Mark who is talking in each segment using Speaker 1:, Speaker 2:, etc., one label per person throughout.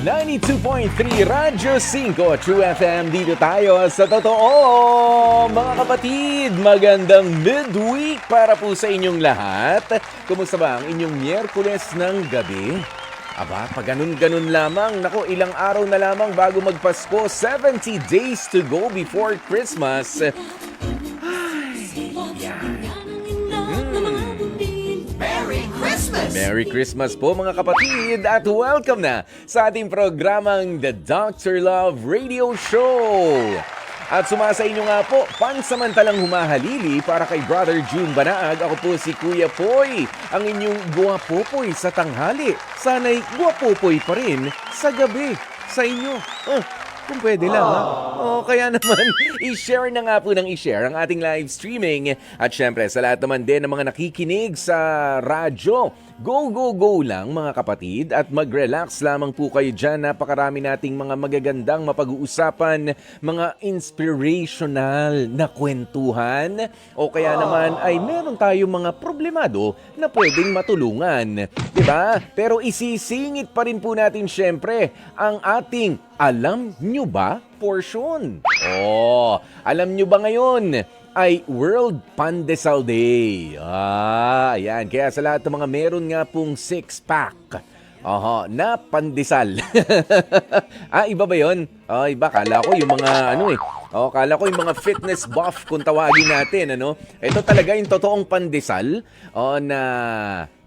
Speaker 1: 92.3 Radyo 5 True FM. Dito tayo sa totoo. Mga kapatid, magandang midweek para po sa inyong lahat. Kumusta ba ang inyong Miyerkules ng gabi? Aba, pag ganun-ganun lamang, nako, ilang araw na lamang bago magpasko, 70 days to go before Christmas. Merry Christmas po mga kapatid at welcome na sa ating programang The Dr. Love Radio Show. At sumasa inyo nga po, pansamantalang humahalili para kay Brother June Banaag. Ako po si Kuya Poy, ang inyong guwapopoy sa tanghali. Sana'y guwapopoy pa rin sa gabi sa inyo. Kung pwede lang, ha? Kaya naman, i-share na nga po ng i-share ang ating live streaming. At syempre, sa lahat naman din ng mga nakikinig sa radyo, go, go, go lang mga kapatid at mag-relax lamang po kayo dyan. Napakarami nating mga magagandang mapag-uusapan, mga inspirational na kwentuhan o kaya naman ay meron tayong mga problemado na pwedeng matulungan. Diba? Pero isisingit pa rin po natin syempre ang ating alam nyo ba portion. Alam nyo ba ngayon ay World Pandesal Day. Ayan. Kaya sa lahat ng mga meron nga pong six-pack na pandesal. Iba ba yun? Iba. Kala ko yung mga kala ko yung mga fitness buff kung tawagin natin, Ito talaga yung totoong pandesal na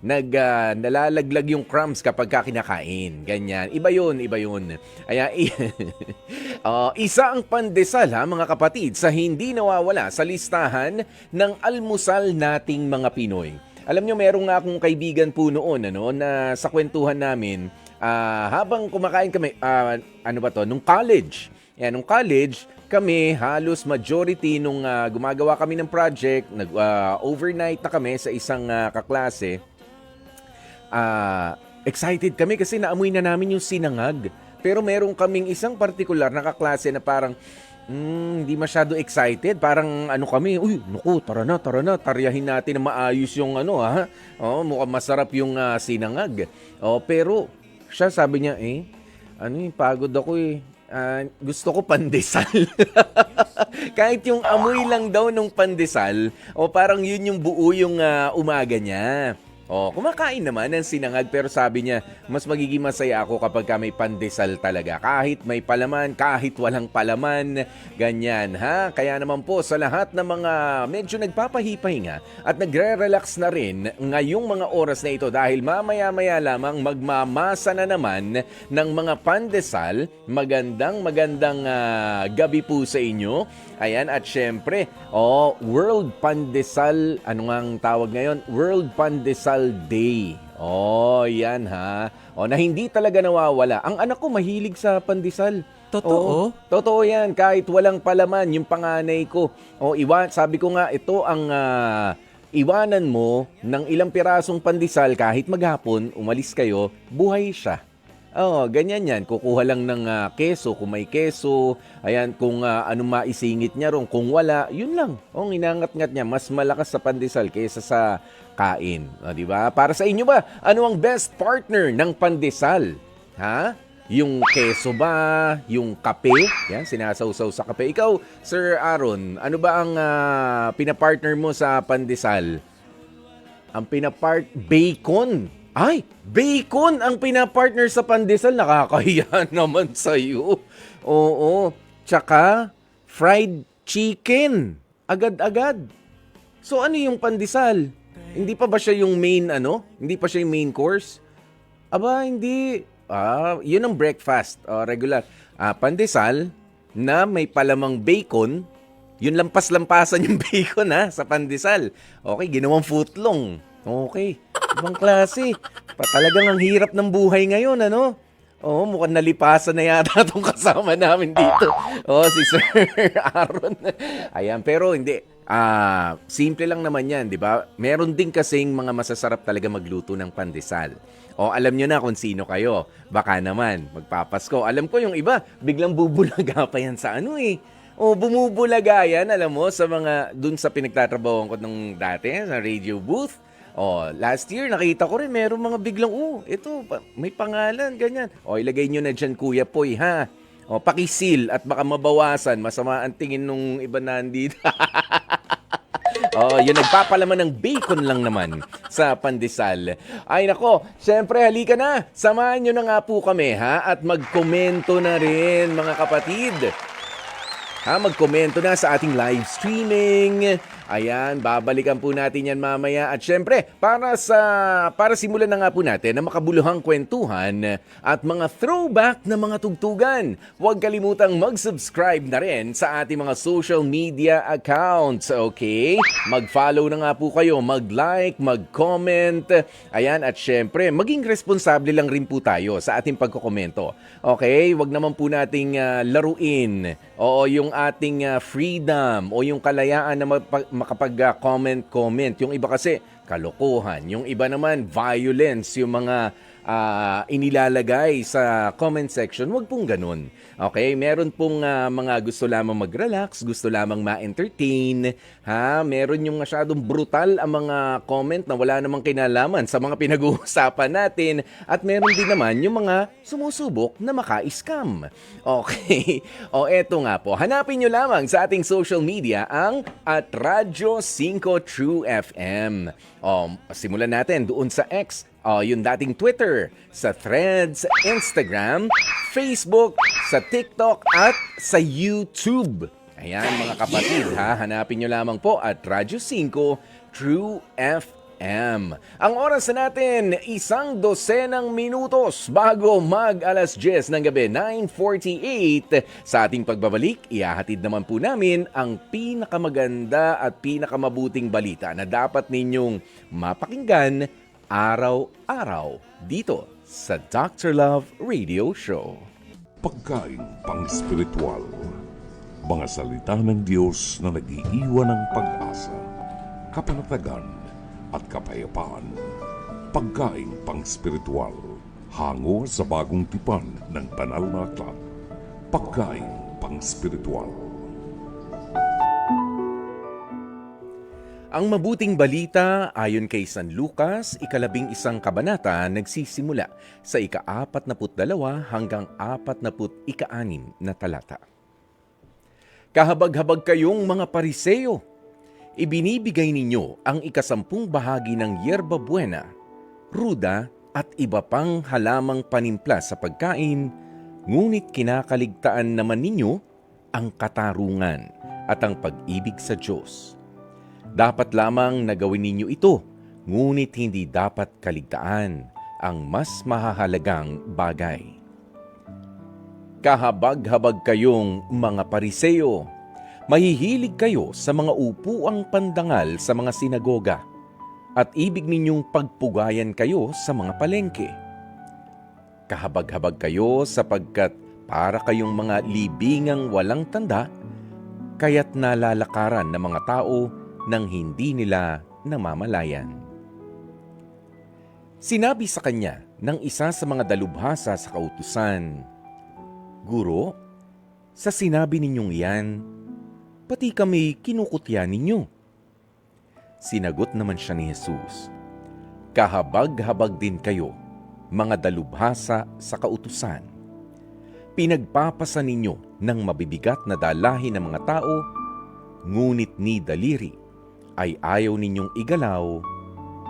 Speaker 1: nalalaglag yung crumbs kapag kinakain. Ganyan. Iba yun. Ayan, isa ang pandesal mga kapatid sa hindi nawawala sa listahan ng almusal nating mga Pinoy. Alam nyo, meron nga akong kaibigan po noon na sa kwentuhan namin habang kumakain kami, nung college. Yan, nung college, kami halos majority nung gumagawa kami ng project, overnight na kami sa isang kaklase. Excited kami kasi naamoy na namin yung sinangag. Pero meron kaming isang partikular na kaklase na parang hindi masyado excited. Parang kami, tara na, taryahin natin na maayos yung mukhang masarap yung sinangag. Pero siya sabi niya, pagod ako gusto ko pandesal. Kahit yung amoy lang daw nung pandesal, parang yun yung buo yung umaga niya. Kumakain naman ng sinangag pero sabi niya, mas magiging masaya ako kapag may pandesal talaga. Kahit may palaman, kahit walang palaman, ganyan ha. Kaya naman po sa lahat ng mga medyo nagpapahipahinga at nagre-relax na rin ngayong mga oras na ito dahil mamaya-maya lamang magmamasa na naman ng mga pandesal. Magandang gabi po sa inyo. Ayan, at syempre, World Pandesal, ano nga ang tawag ngayon? World Pandesal Day. Yan ha. Na hindi talaga nawawala. Ang anak ko mahilig sa pandesal.
Speaker 2: Totoo?
Speaker 1: Totoo yan. Kahit walang palaman, yung panganay ko. Sabi ko nga, ito ang iwanan mo ng ilang pirasong pandesal kahit maghapon, umalis kayo, buhay siya. Ganyan yan. Kukuha lang ng keso kung may keso. Ayan, kung anong maisingit niya ron. Kung wala, yun lang. Inangat-ngat niya. Mas malakas sa pandesal kaysa sa kain. Diba? Para sa inyo ba, ano ang best partner ng pandesal? Ha? Yung keso ba? Yung kape? Yan, sinasawsaw sa kape. Ikaw, Sir Aaron, ano ba ang pinapartner mo sa pandesal? Ang bacon. Ay, bacon ang pinapartner sa pandesal. Nakakahiya naman sa'yo. Oo. Tsaka, fried chicken. Agad-agad. So, ano yung pandesal? Hindi pa ba siya yung main, Hindi pa siya yung main course? Aba, hindi. Yun ang breakfast. Regular. Pandesal na may palamang bacon. Yun lampas-lampasan yung bacon, sa pandesal. Okay, ginawang footlong. Okay. Ibang klase. Talagang ang hirap ng buhay ngayon, mukhang nalipasan na yata itong kasama namin dito. Si Sir Aaron. Ayan, pero hindi. Simple lang naman yan, di ba? Meron din kasing mga masasarap talaga magluto ng pandesal. Alam nyo na kung sino kayo. Baka naman, magpapasko. Alam ko yung iba, biglang bubulaga pa yan sa bumubulaga yan, alam mo, sa mga, dun sa pinagtatrabahoan ko nung dati, sa radio booth. Last year nakita ko rin meron mga biglang, ito, may pangalan, ganyan. Ilagay nyo na dyan, Kuya Poy, ha? Pakisil at baka mabawasan. Masama ang tingin nung iba nandito. Yung nagpapalaman ng bacon lang naman sa pandesal. Ay nako, syempre halika na. Samahan nyo na nga po kami ha at magkomento na rin mga kapatid. Magkomento na sa ating live streaming. Ayan, babalikan po natin yan mamaya. At syempre, para simulan na nga po natin ang makabuluhang kwentuhan at mga throwback na mga tugtugan. Huwag kalimutang mag-subscribe na rin sa ating mga social media accounts, okay? Mag-follow na nga po kayo, mag-like, mag-comment. Ayan, at syempre, maging responsable lang rin po tayo sa ating pagkokomento. Okay? Huwag naman po nating laruin yung ating freedom o yung kalayaan na makapag-comment. Yung iba kasi kalokohan, yung iba naman violence, yung mga inilalagay sa comment section. Huwag pong ganun. Okay? Meron pong mga gusto lamang mag-relax, gusto lamang ma-entertain. Meron yung masyadong brutal ang mga comment na wala namang kinalaman sa mga pinag-uusapan natin. At meron din naman yung mga sumusubok na maka-scam. Okay? Eto nga po. Hanapin nyo lamang sa ating social media ang @Radyo 5 True FM. Simulan natin doon sa X. Yung dating Twitter, sa Threads, Instagram, Facebook, sa TikTok at sa YouTube. Ayan mga kapatid, hanapin nyo lamang po at Radyo 5 True FM. Ang oras natin, 12 minutos bago mag-alas 10 ng gabi, 9:48. Sa ating pagbabalik, ihahatid naman po namin ang pinakamaganda at pinakamabuting balita na dapat ninyong mapakinggan araw-araw dito sa Dr. Love Radio Show.
Speaker 2: Pagkain pang-spiritual. Mga salita ng Diyos na nag-iiwan ng pag-asa, kapanatagan at kapayapaan. Pagkain pang-spiritual. Hango sa bagong tipan ng banal na aklat. Pagkain pang-spiritual.
Speaker 1: Ang mabuting balita ayon kay San Lucas, 11 kabanata, nagsisimula sa 42 hanggang 46 na talata. Kahabag-habag kayong mga Pariseo, ibinibigay ninyo ang 10 bahagi ng yerba buena, ruda at iba pang halamang panimpla sa pagkain, ngunit kinakaligtaan naman ninyo ang katarungan at ang pag-ibig sa Diyos. Dapat lamang na gawin ninyo ito, ngunit hindi dapat kaligtaan ang mas mahahalagang bagay. Kahabag-habag kayong mga Pariseo, mahihilig kayo sa mga upuang pandangal sa mga sinagoga, at ibig ninyong pagpugayan kayo sa mga palengke. Kahabag-habag kayo sapagkat para kayong mga libingang walang tanda, kaya't nalalakaran ng mga tao nang hindi nila namamalayan. Sinabi sa kanya ng isa sa mga dalubhasa sa kautusan, "Guro, sa sinabi ninyong iyan, pati kami kinukutya ninyo." Sinagot naman siya ni Jesus, "Kahabag-habag din kayo, mga dalubhasa sa kautusan. Pinagpapasa ninyo ng mabibigat na dalahin ng mga tao, ngunit ni daliri ay ayaw ninyong igalaw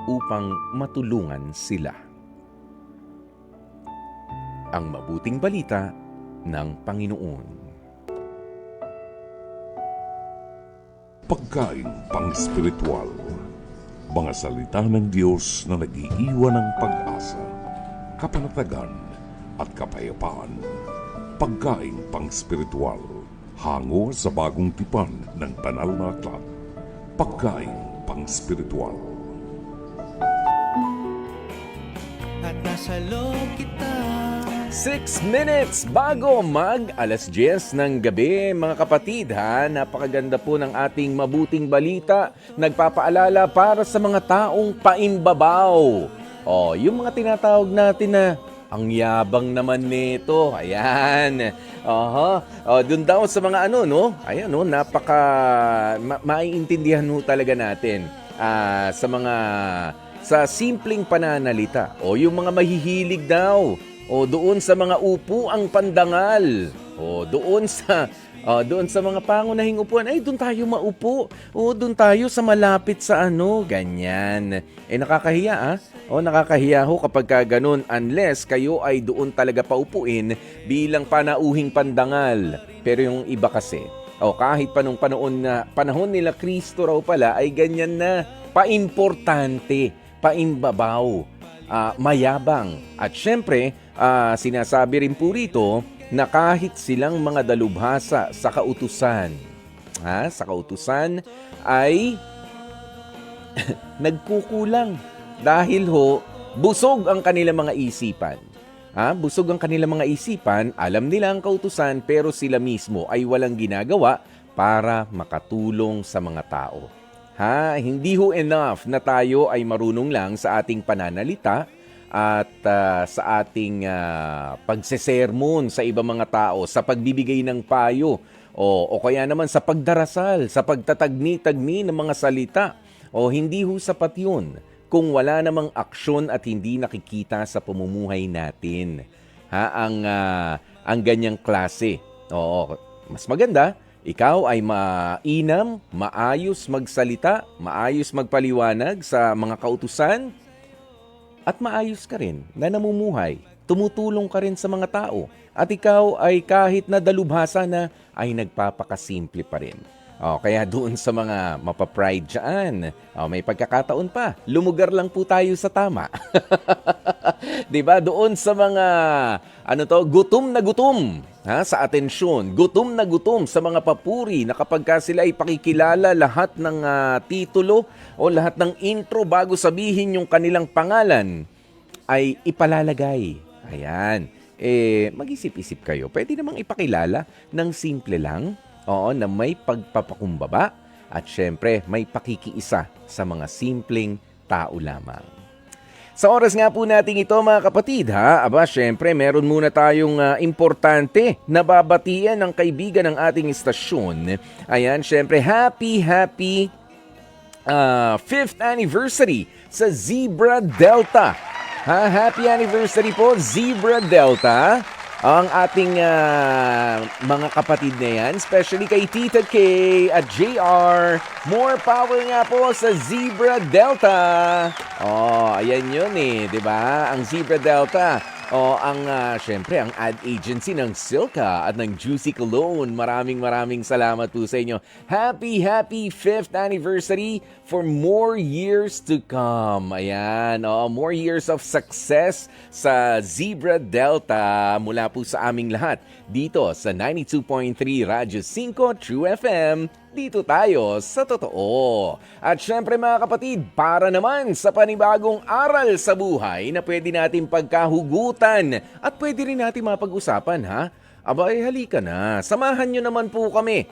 Speaker 1: upang matulungan sila." Ang mabuting balita ng Panginoon.
Speaker 2: Pagkain pang-spiritual. Mga salita ng Diyos na nag-iiwan ng pag-asa, kapanatagan at kapayapaan. Pagkain pang-spiritual. Hango sa bagong tipan ng banal na aklat. Pagkain pang-spiritual.
Speaker 3: At nasa loob kita.
Speaker 1: 6 minutes bago mag-alas 10 ng gabi, mga kapatid Napakaganda po ng ating mabuting balita. Nagpapaalala para sa mga taong paimbabaw. Yung mga tinatawag natin na ang yabang naman nito. Ayan. Doon daw sa mga Ayan, napaka maiintindihan talaga natin sa sa simpleng pananalita. O yung mga mahihilig daw. O doon sa mga upuang pandangal. O doon sa mga pangunahing upuan, ay doon tayo maupo. O doon tayo sa malapit sa ganyan. Nakakahiya nakakahiya ho kapag ganun unless kayo ay doon talaga paupuin bilang panauhing pandangal. Pero yung iba kasi, kahit pa nung panahon nila Kristo raw pala ay ganyan na, paimportante, paimbabaw, mayabang. At syempre, sinasabi rin po rito na kahit silang mga dalubhasa sa kautusan, ay nagkukulang dahil busog ang kanilang mga isipan. Busog ang kanilang mga isipan, alam nila ang kautusan pero sila mismo ay walang ginagawa para makatulong sa mga tao. Hindi enough na tayo ay marunong lang sa ating pananalita at sa ating pagsesermon sa ibang mga tao, sa pagbibigay ng payo, o kaya naman sa pagdarasal, sa pagtatagni-tagni ng mga salita. Hindi sapat yun kung wala namang aksyon at hindi nakikita sa pamumuhay natin. Ang ganyang klase. Mas maganda, ikaw ay mainam, maayos magsalita, maayos magpaliwanag sa mga kautusan, at maayos ka rin na namumuhay. Tumutulong ka rin sa mga tao. At ikaw ay kahit na dalubhasa na, ay nagpapakasimple pa rin. Kaya doon sa mga mapapride dyan, may pagkakataon pa, lumugar lang po tayo sa tama. Diba? Doon sa mga, gutom na gutom sa atensyon, gutom na gutom sa mga papuri na kapag sila ay pakikilala lahat ng titulo o lahat ng intro bago sabihin yung kanilang pangalan, ay ipalalagay. Ayan. Mag-isip-isip kayo. Pwede namang ipakilala ng simple lang, na may pagpapakumbaba at syempre may pakikiisa sa mga simpleng tao lamang. Sa oras nga po natin ito mga kapatid, syempre meron muna tayong importante na babatian ng kaibigan ng ating istasyon. Ayan, syempre happy 5th anniversary sa Zebra Delta. Happy anniversary po, Zebra Delta. Ang ating mga kapatid na yan, especially kay Tita K at JR. More power nga po sa Zebra Delta. Ayan yun di ba? Ang Zebra Delta. Syempre, ang ad agency ng Silka at ng Juicy Cologne. Maraming salamat po sa inyo. Happy 5th anniversary for more years to come. Ayan, more years of success sa Zebra Delta mula po sa aming lahat dito sa 92.3 Radyo 5 True FM. Dito tayo sa totoo. At syempre mga kapatid, para naman sa panibagong aral sa buhay na pwede natin pagkahugutan at pwede rin natin mapag-usapan halika na. Samahan nyo naman po kami.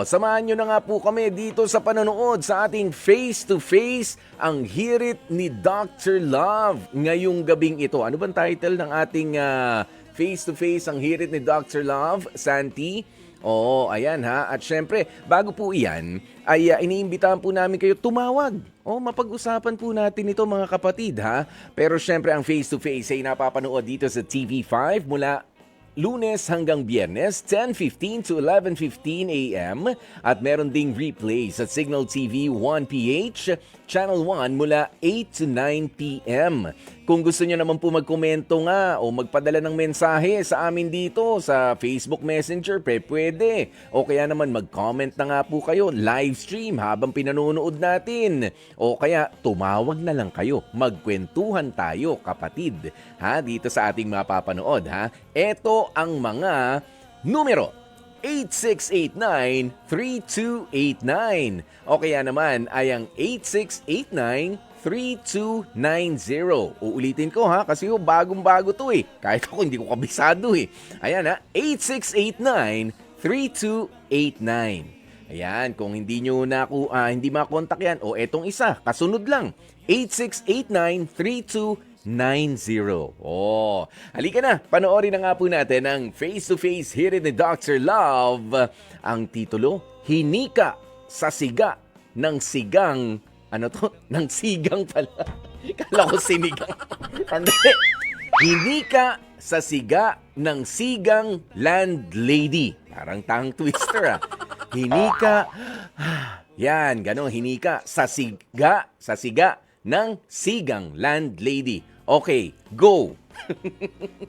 Speaker 1: Samahan nyo na nga po kami dito sa panonood sa ating face-to-face ang Hirit ni Dr. Love ngayong gabing ito. Ano bang title ng ating face-to-face ang Hirit ni Dr. Love, Santi? Ayan At syempre, bago po iyan, ay iniimbitahan po namin kayo tumawag. Mapag-usapan po natin ito mga kapatid Pero syempre, ang face-to-face ay napapanood dito sa TV5 mula Lunes hanggang Biyernes, 10:15 to 11:15 a.m. At meron ding replay sa Signal TV 1PH, Channel 1 mula 8 to 9 p.m. Kung gusto nyo naman po magkomento o magpadala ng mensahe sa amin dito sa Facebook Messenger, pwede. O kaya naman mag-comment na nga po kayo, live stream habang pinanonood natin. O kaya tumawag na lang kayo, magkwentuhan tayo kapatid dito sa ating mapapanood Ito ang mga numero. 8689-3289. O kaya naman ay ang 8689-3290. Uulitin ko kasi bagong-bago to Kahit ako hindi ko kabisado Ayan 8689-3289. Ayan, kung hindi nyo hindi makontak yan, etong isa, kasunod lang. 8689-3290. Halika na, panoorin na nga po natin ang face-to-face Hirit ni Dr. Love. Ang titulo, Hinika sa Siga ng Sigang. Ng sigang pala. Kala ko sinigang. Sandali. Hinika sa siga ng sigang landlady. Parang tongue twister, ah. Hinika. Yan, gano'n. Hinika sa siga ng sigang landlady. Okay, go.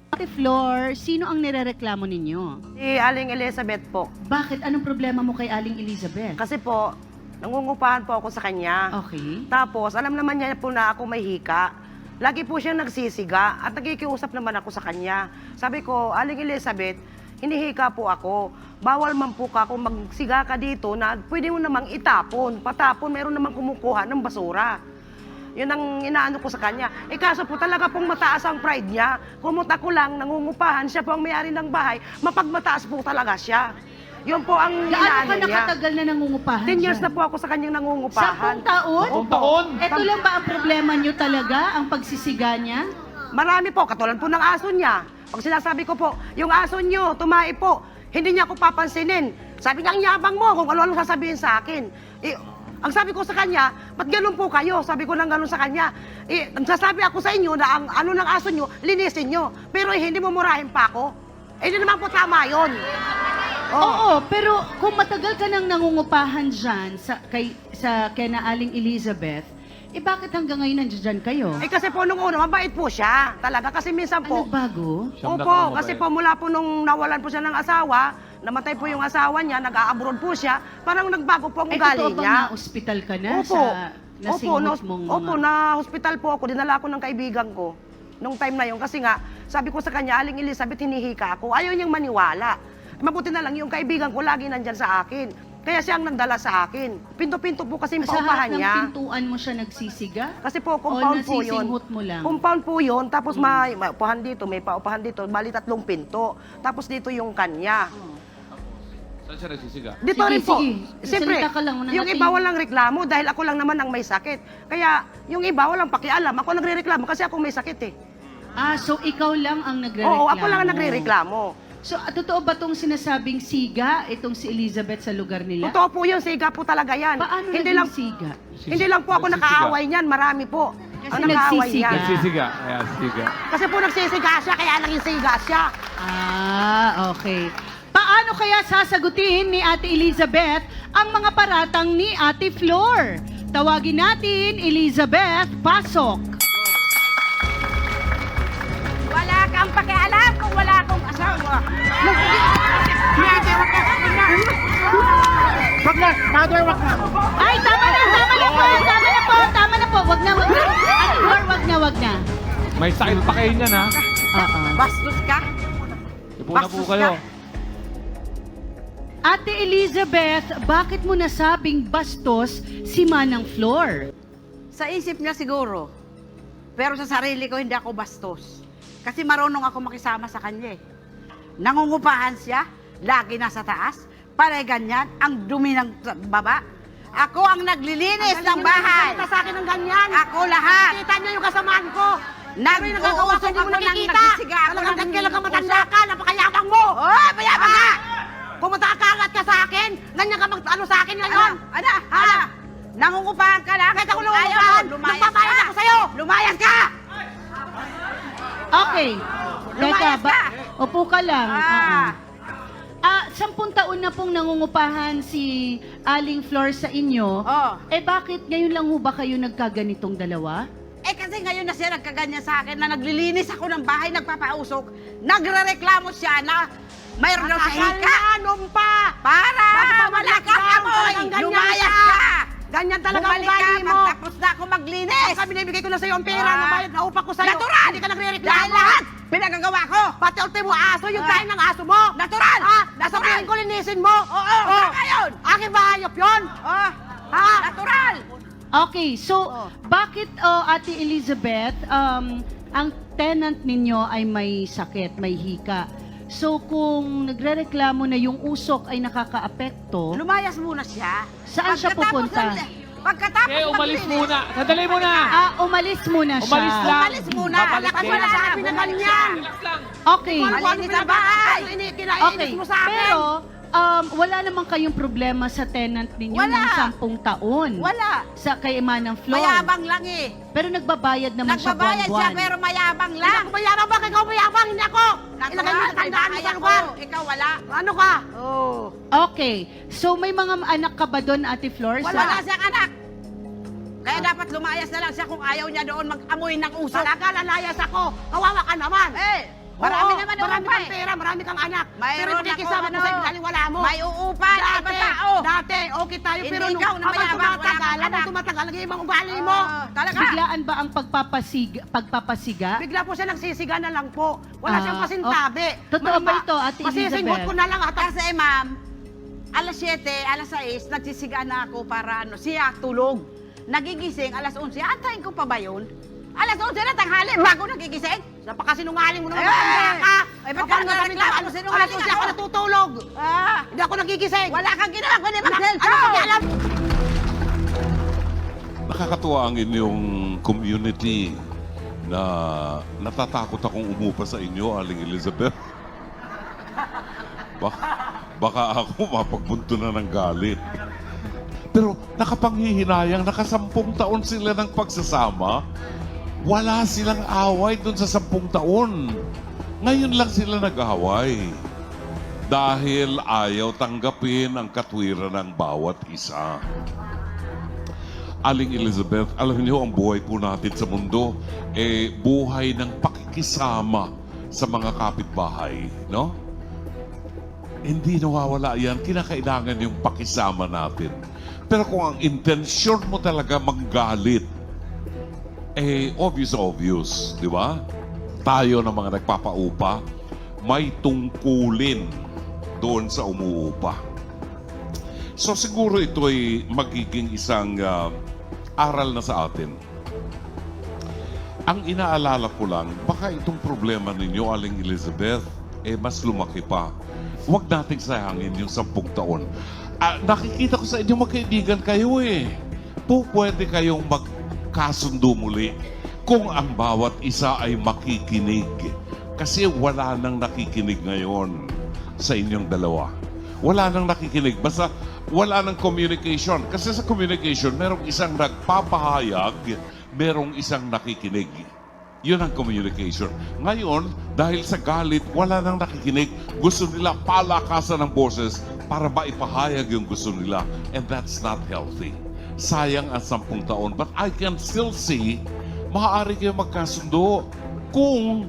Speaker 4: Ate Flor, sino ang nirereklamo ninyo?
Speaker 5: Si Aling Elizabeth po.
Speaker 4: Bakit? Anong problema mo kay Aling Elizabeth?
Speaker 5: Kasi po, nangungupahan po ako sa kanya.
Speaker 4: Okay.
Speaker 5: Tapos, alam naman niya po na ako may hika. Lagi po siya nagsisiga at nakikiusap naman ako sa kanya. Sabi ko, Aling Elizabeth, hinihika po ako. Bawal man po ka kung magsiga ka dito na pwede mo namang itapon. Patapon, meron namang kumukuha ng basura. Yun ang inaano ko sa kanya. Eh kaso po talaga pong mataas ang pride niya. Kumot ako lang, nangungupahan, siya po ang may-ari ng bahay. Mapagmataas po talaga siya. Yun po ang
Speaker 4: Gaano
Speaker 5: inaano
Speaker 4: ka
Speaker 5: niya.
Speaker 4: nakatagal na nangungupahan
Speaker 5: 10 years
Speaker 4: dyan?
Speaker 5: na po ako sa kanyang nangungupahan.
Speaker 4: 10 taon?
Speaker 5: Opo. taon?
Speaker 4: Ito lang ba ang problema nyo talaga, ang pagsisiga niya?
Speaker 5: Marami po, katulad po ng aso niya. Pag sinasabi ko po, yung aso niyo, tumai po, hindi niya ako papansinin. Sabi niya, ang yabang mo kung ano-ano sasabihin sa akin. Eh, ang sabi ko sa kanya, ba't ganun po kayo? Sabi ko nang ganun sa kanya. Eh, nagsasabi ako sa inyo na ang ano ng aso niyo, linisin niyo. Pero hindi mo murahin pa ako. Eh, hindi naman po tama yun.
Speaker 4: Oo, pero kung matagal ka nang nangungupahan dyan sa kina Aling Elizabeth, eh bakit hanggang ngayon nandiyan kayo?
Speaker 5: Eh kasi po nung una, mabait po siya. Talaga kasi minsan po.
Speaker 4: Ano bago?
Speaker 5: Opo, kasi po mula po nung nawalan po siya ng asawa, namatay po yung asawa niya, nag-a-abroad po siya, parang nagbago po ang
Speaker 4: Eh,
Speaker 5: ugali
Speaker 4: totoo bang
Speaker 5: niya.
Speaker 4: na-hospital ka na
Speaker 5: Opo.
Speaker 4: sa nasinghot mong mga...
Speaker 5: Opo, na-hospital po ako. Dinala ko ng kaibigan ko nung time na yun. Kasi nga, sabi ko sa kanya, Aling Elizabeth, hinihika ako. Ayaw niyang maniwala. Mabuti na lang yung kaibigan ko lagi nandyan sa akin. Kaya siya ang nagdala sa akin. Pinto-pinto po kasi yung
Speaker 4: Sa
Speaker 5: paupahan
Speaker 4: harap ng
Speaker 5: niya.
Speaker 4: pintuan mo siya nagsisiga?
Speaker 5: Kasi po, compound po yun.
Speaker 4: nasisinghot mo lang?
Speaker 5: Compound po yun. Tapos may upahan dito, may paupahan dito. Bali 3 pinto. Tapos dito yung kanya.
Speaker 6: Saan siya nagsisiga?
Speaker 5: Dito
Speaker 4: Sige,
Speaker 5: rin po.
Speaker 4: sige.
Speaker 5: Siyempre,
Speaker 4: Salita ka lang,
Speaker 5: yung
Speaker 4: nangating.
Speaker 5: iba walang reklamo dahil ako lang naman ang may sakit. Kaya yung iba walang pakialam. Ako nagre-reklamo kasi ako may sakit eh.
Speaker 4: Ah, so ikaw lang ang nagre-reklamo?
Speaker 5: Oo, ako lang ang nagre-reklamo.
Speaker 4: So, totoo ba itong sinasabing siga, itong si Elizabeth sa lugar nila?
Speaker 5: Totoo po yun, siga po talaga yan.
Speaker 4: Paano
Speaker 5: hindi
Speaker 4: naging
Speaker 5: lang,
Speaker 4: siga?
Speaker 5: hindi lang po ako nakaaway niyan, marami po.
Speaker 4: Kasi
Speaker 5: ang nakaaway
Speaker 4: nagsisiga.
Speaker 5: niyan.
Speaker 6: Nagsisiga. Ayan, siga.
Speaker 5: Kasi po nagsisiga siya, kaya naging siga siya.
Speaker 4: Ah, okay. Paano kaya sasagutin ni Ate Elizabeth ang mga paratang ni Ate Flor? Tawagin natin, Elizabeth, pasok.
Speaker 7: Wala kang pakialam kung wala akong asawa.
Speaker 4: Ay, tama na po. Wag na. Ate Flor, wag na.
Speaker 6: May sakit pa kayo niyan, ha?
Speaker 4: Oo.
Speaker 7: Bastos ka?
Speaker 6: Ipo na po kayo.
Speaker 4: Ate Elizabeth, bakit mo nasabing bastos si Manang Flor?
Speaker 7: Sa isip niya siguro. Pero sa sarili ko, hindi ako bastos. Kasi marunong ako makisama sa kanya eh. Nangungupahan siya, lagi nasa taas, pare ganyan, ang dumi ng baba. Ako ang naglilinis ng bahay.
Speaker 5: Nakita sa akin ng ganyan.
Speaker 7: Ako lahat.
Speaker 5: Nakita niyo yung kasamaan ko.
Speaker 7: Nag-uusok
Speaker 5: Hindi mo
Speaker 7: ako ng
Speaker 5: nakikita.
Speaker 7: nagsisiga ako
Speaker 5: Talagang
Speaker 7: ng
Speaker 5: kailan ka
Speaker 7: uusok.
Speaker 5: matanda ka, napakayabang mo.
Speaker 7: Oh, mayabang ka!
Speaker 5: Kung matakakat ka sa akin, ganyan ka mag-ano sa akin ngayon.
Speaker 7: Ano? Nangungupahan ka lang?
Speaker 5: Kahit ako
Speaker 7: Ayaw mo,
Speaker 5: nangungupahan,
Speaker 7: lumayas
Speaker 5: nagpapalit
Speaker 7: ka.
Speaker 5: ako sa'yo.
Speaker 7: Lumayas ka!
Speaker 4: Okay.
Speaker 7: Lumayas ka.
Speaker 4: Upo ka lang.
Speaker 7: Ah.
Speaker 4: 10 taon na pong nangungupahan si Aling Flor sa inyo.
Speaker 7: Oh.
Speaker 4: Eh bakit ngayon lang ho ba kayo nagkaganitong dalawa?
Speaker 7: Eh kasi ngayon na siya nagkaganyan sa akin na naglilinis ako ng bahay, nagpapausok, nagrereklamo siya na mayroon daw sa hika.
Speaker 5: Numpa.
Speaker 7: Para! Wala ka amoy!
Speaker 5: Talagang ganyan
Speaker 7: Lumayas
Speaker 5: ka.
Speaker 7: ka!
Speaker 5: Ganyan talaga ang
Speaker 7: Bumalik
Speaker 5: ugali
Speaker 7: ka,
Speaker 5: mo.
Speaker 7: magtapos na ako maglinis!
Speaker 5: Baka binibigay ko na sa'yo ang pera, nabayad na upa ko sa'yo.
Speaker 7: Natural!
Speaker 5: Hindi ka nagre-reklamo.
Speaker 7: Dahil lahat, pinagagawa ko!
Speaker 5: Pati ultimo aso, yung kain ng aso mo.
Speaker 7: Natural!
Speaker 5: Ha?
Speaker 7: Natural!
Speaker 5: Nasabihin ko linisin mo.
Speaker 7: Oo, tama yun!
Speaker 5: Aking bahayop yun.
Speaker 7: Oh,
Speaker 5: Ha?
Speaker 7: natural!
Speaker 4: Okay, so bakit Ate Elizabeth, ang tenant ninyo ay may sakit, may hika. So kung nagrereklamo na yung usok ay nakakaapekto,
Speaker 7: Lumayas muna siya.
Speaker 4: Saan siya pupunta?
Speaker 7: Pagkatapos
Speaker 6: Eh, umalis
Speaker 7: maglinis,
Speaker 6: muna. Sandali muna.
Speaker 4: umalis muna siya.
Speaker 6: Umalis lang.
Speaker 7: Umalis muna.
Speaker 6: Babalik
Speaker 7: Lakas
Speaker 6: din.
Speaker 7: wala na.
Speaker 5: Sabi na ganyan.
Speaker 6: Relax lang.
Speaker 4: Okay.
Speaker 7: Malinis ang bahay.
Speaker 5: Kinainis
Speaker 4: Okay.
Speaker 5: mo sa akin.
Speaker 4: Pero wala naman kayong problema sa tenant ninyo
Speaker 7: Wala.
Speaker 4: ng 10 taon.
Speaker 7: Wala.
Speaker 4: Sa kay Manang Flor.
Speaker 7: Mayabang lang eh.
Speaker 4: Pero nagbabayad naman siya
Speaker 7: Nagbabayad siya
Speaker 4: buwan-buwan.
Speaker 7: pero mayabang
Speaker 5: Hindi
Speaker 7: lang.
Speaker 5: ako mayabang, bakit ikaw mayabang? Hindi ako!
Speaker 7: Naku,
Speaker 5: Ilagay mo sa
Speaker 7: may
Speaker 5: tandaan mo
Speaker 7: bahay
Speaker 5: sa
Speaker 7: ako.
Speaker 5: lugar.
Speaker 7: Ikaw wala.
Speaker 5: Ano ka?
Speaker 7: Oh.
Speaker 4: Okay. So may mga anak ka ba doon, Ate Flor?
Speaker 7: Wala siyang anak. Kaya dapat lumayas na lang siya kung ayaw niya doon mag-amoy ng usok.
Speaker 5: Talaga, lalayas ako. Kawawa ka naman.
Speaker 7: Marami
Speaker 5: Oo,
Speaker 7: naman
Speaker 5: marami
Speaker 7: uupa
Speaker 5: kang pera, marami kang anak.
Speaker 7: Mayroon
Speaker 5: pero nakikisama
Speaker 7: ako,
Speaker 5: mo sa wala mo.
Speaker 7: May uupa na ibang tao.
Speaker 5: Dati, okay tayo.
Speaker 7: Hindi
Speaker 5: Pero nung
Speaker 7: ikaw na
Speaker 5: habang
Speaker 7: mayabang, wala
Speaker 5: tumatagal,
Speaker 7: kang
Speaker 5: habang
Speaker 7: anak.
Speaker 5: tumatagal, naging ibang ugali mo.
Speaker 7: Talaga.
Speaker 4: Biglaan ba ang pagpapasiga?
Speaker 5: Bigla po siya nagsisiga na lang po. Wala siyang pasintabi.
Speaker 4: Totoo ba ito, Ate
Speaker 5: Masisingot
Speaker 4: Elizabeth?
Speaker 5: ko na lang at
Speaker 7: Kasi ma'am, alas 7, alas 6, nagsisiga na ako para siya tulog. Nagigising, alas 11, antayin ko pa ba yun? Alas 11 na tanghali, bago nagigising?
Speaker 5: napakasinungaling mo naman.
Speaker 7: Eh!
Speaker 5: Matanda ka.
Speaker 7: Ay, ba't
Speaker 5: Kapag
Speaker 7: ka
Speaker 5: nasabi
Speaker 7: nagreklamo?
Speaker 5: alas
Speaker 7: Sinungaling
Speaker 5: 11 ako
Speaker 7: ako.
Speaker 5: natutulog.
Speaker 7: Ah,
Speaker 5: Hindi ako nagigising.
Speaker 7: wala kang ginawa kundi
Speaker 5: Ano
Speaker 7: mag-cellphone.
Speaker 5: kang alam?
Speaker 2: Nakakatuwa ang inyong community na natatakot akong umupa sa inyo, Aling Elizabeth. Baka ako mapagbunto na ng galit. Pero nakapanghihinayang, nakasampung taon sila ng pagsasama. Wala silang away dun sa 10 taon. Ngayon lang sila nag-away. Dahil ayaw tanggapin ang katwiran ng bawat isa. Aling Elizabeth, alam niyo ang buhay po natin sa mundo, buhay ng pakikisama sa mga kapitbahay, no? Hindi nawawala yan. Kinakailangan yung pakisama natin. Pero kung ang intensyon mo talaga manggalit, obvious, di ba? Tayo na mga nagpapaupa, may tungkulin doon sa umuupa. So siguro ito ay magiging isang aral na sa atin. Ang inaalala ko lang, baka itong problema ninyo, Aling Elizabeth, mas lumaki pa. Huwag nating sayangin yung 10 taon. Nakikita ko sa inyo, magkaibigan kayo Pwede kayong magkasundo muli kung ang bawat isa ay makikinig. Kasi wala nang nakikinig ngayon sa inyong dalawa. Wala nang nakikinig. Basta wala nang communication. Kasi sa communication, merong isang nagpapahayag, merong isang nakikinig. Yun ang communication. Ngayon, dahil sa galit, wala nang nakikinig. Gusto nila palakasan ng boses para maipahayag yung gusto nila. And that's not healthy. Sayang ang 10 taon. But I can still see, maaari kayo magkasundo kung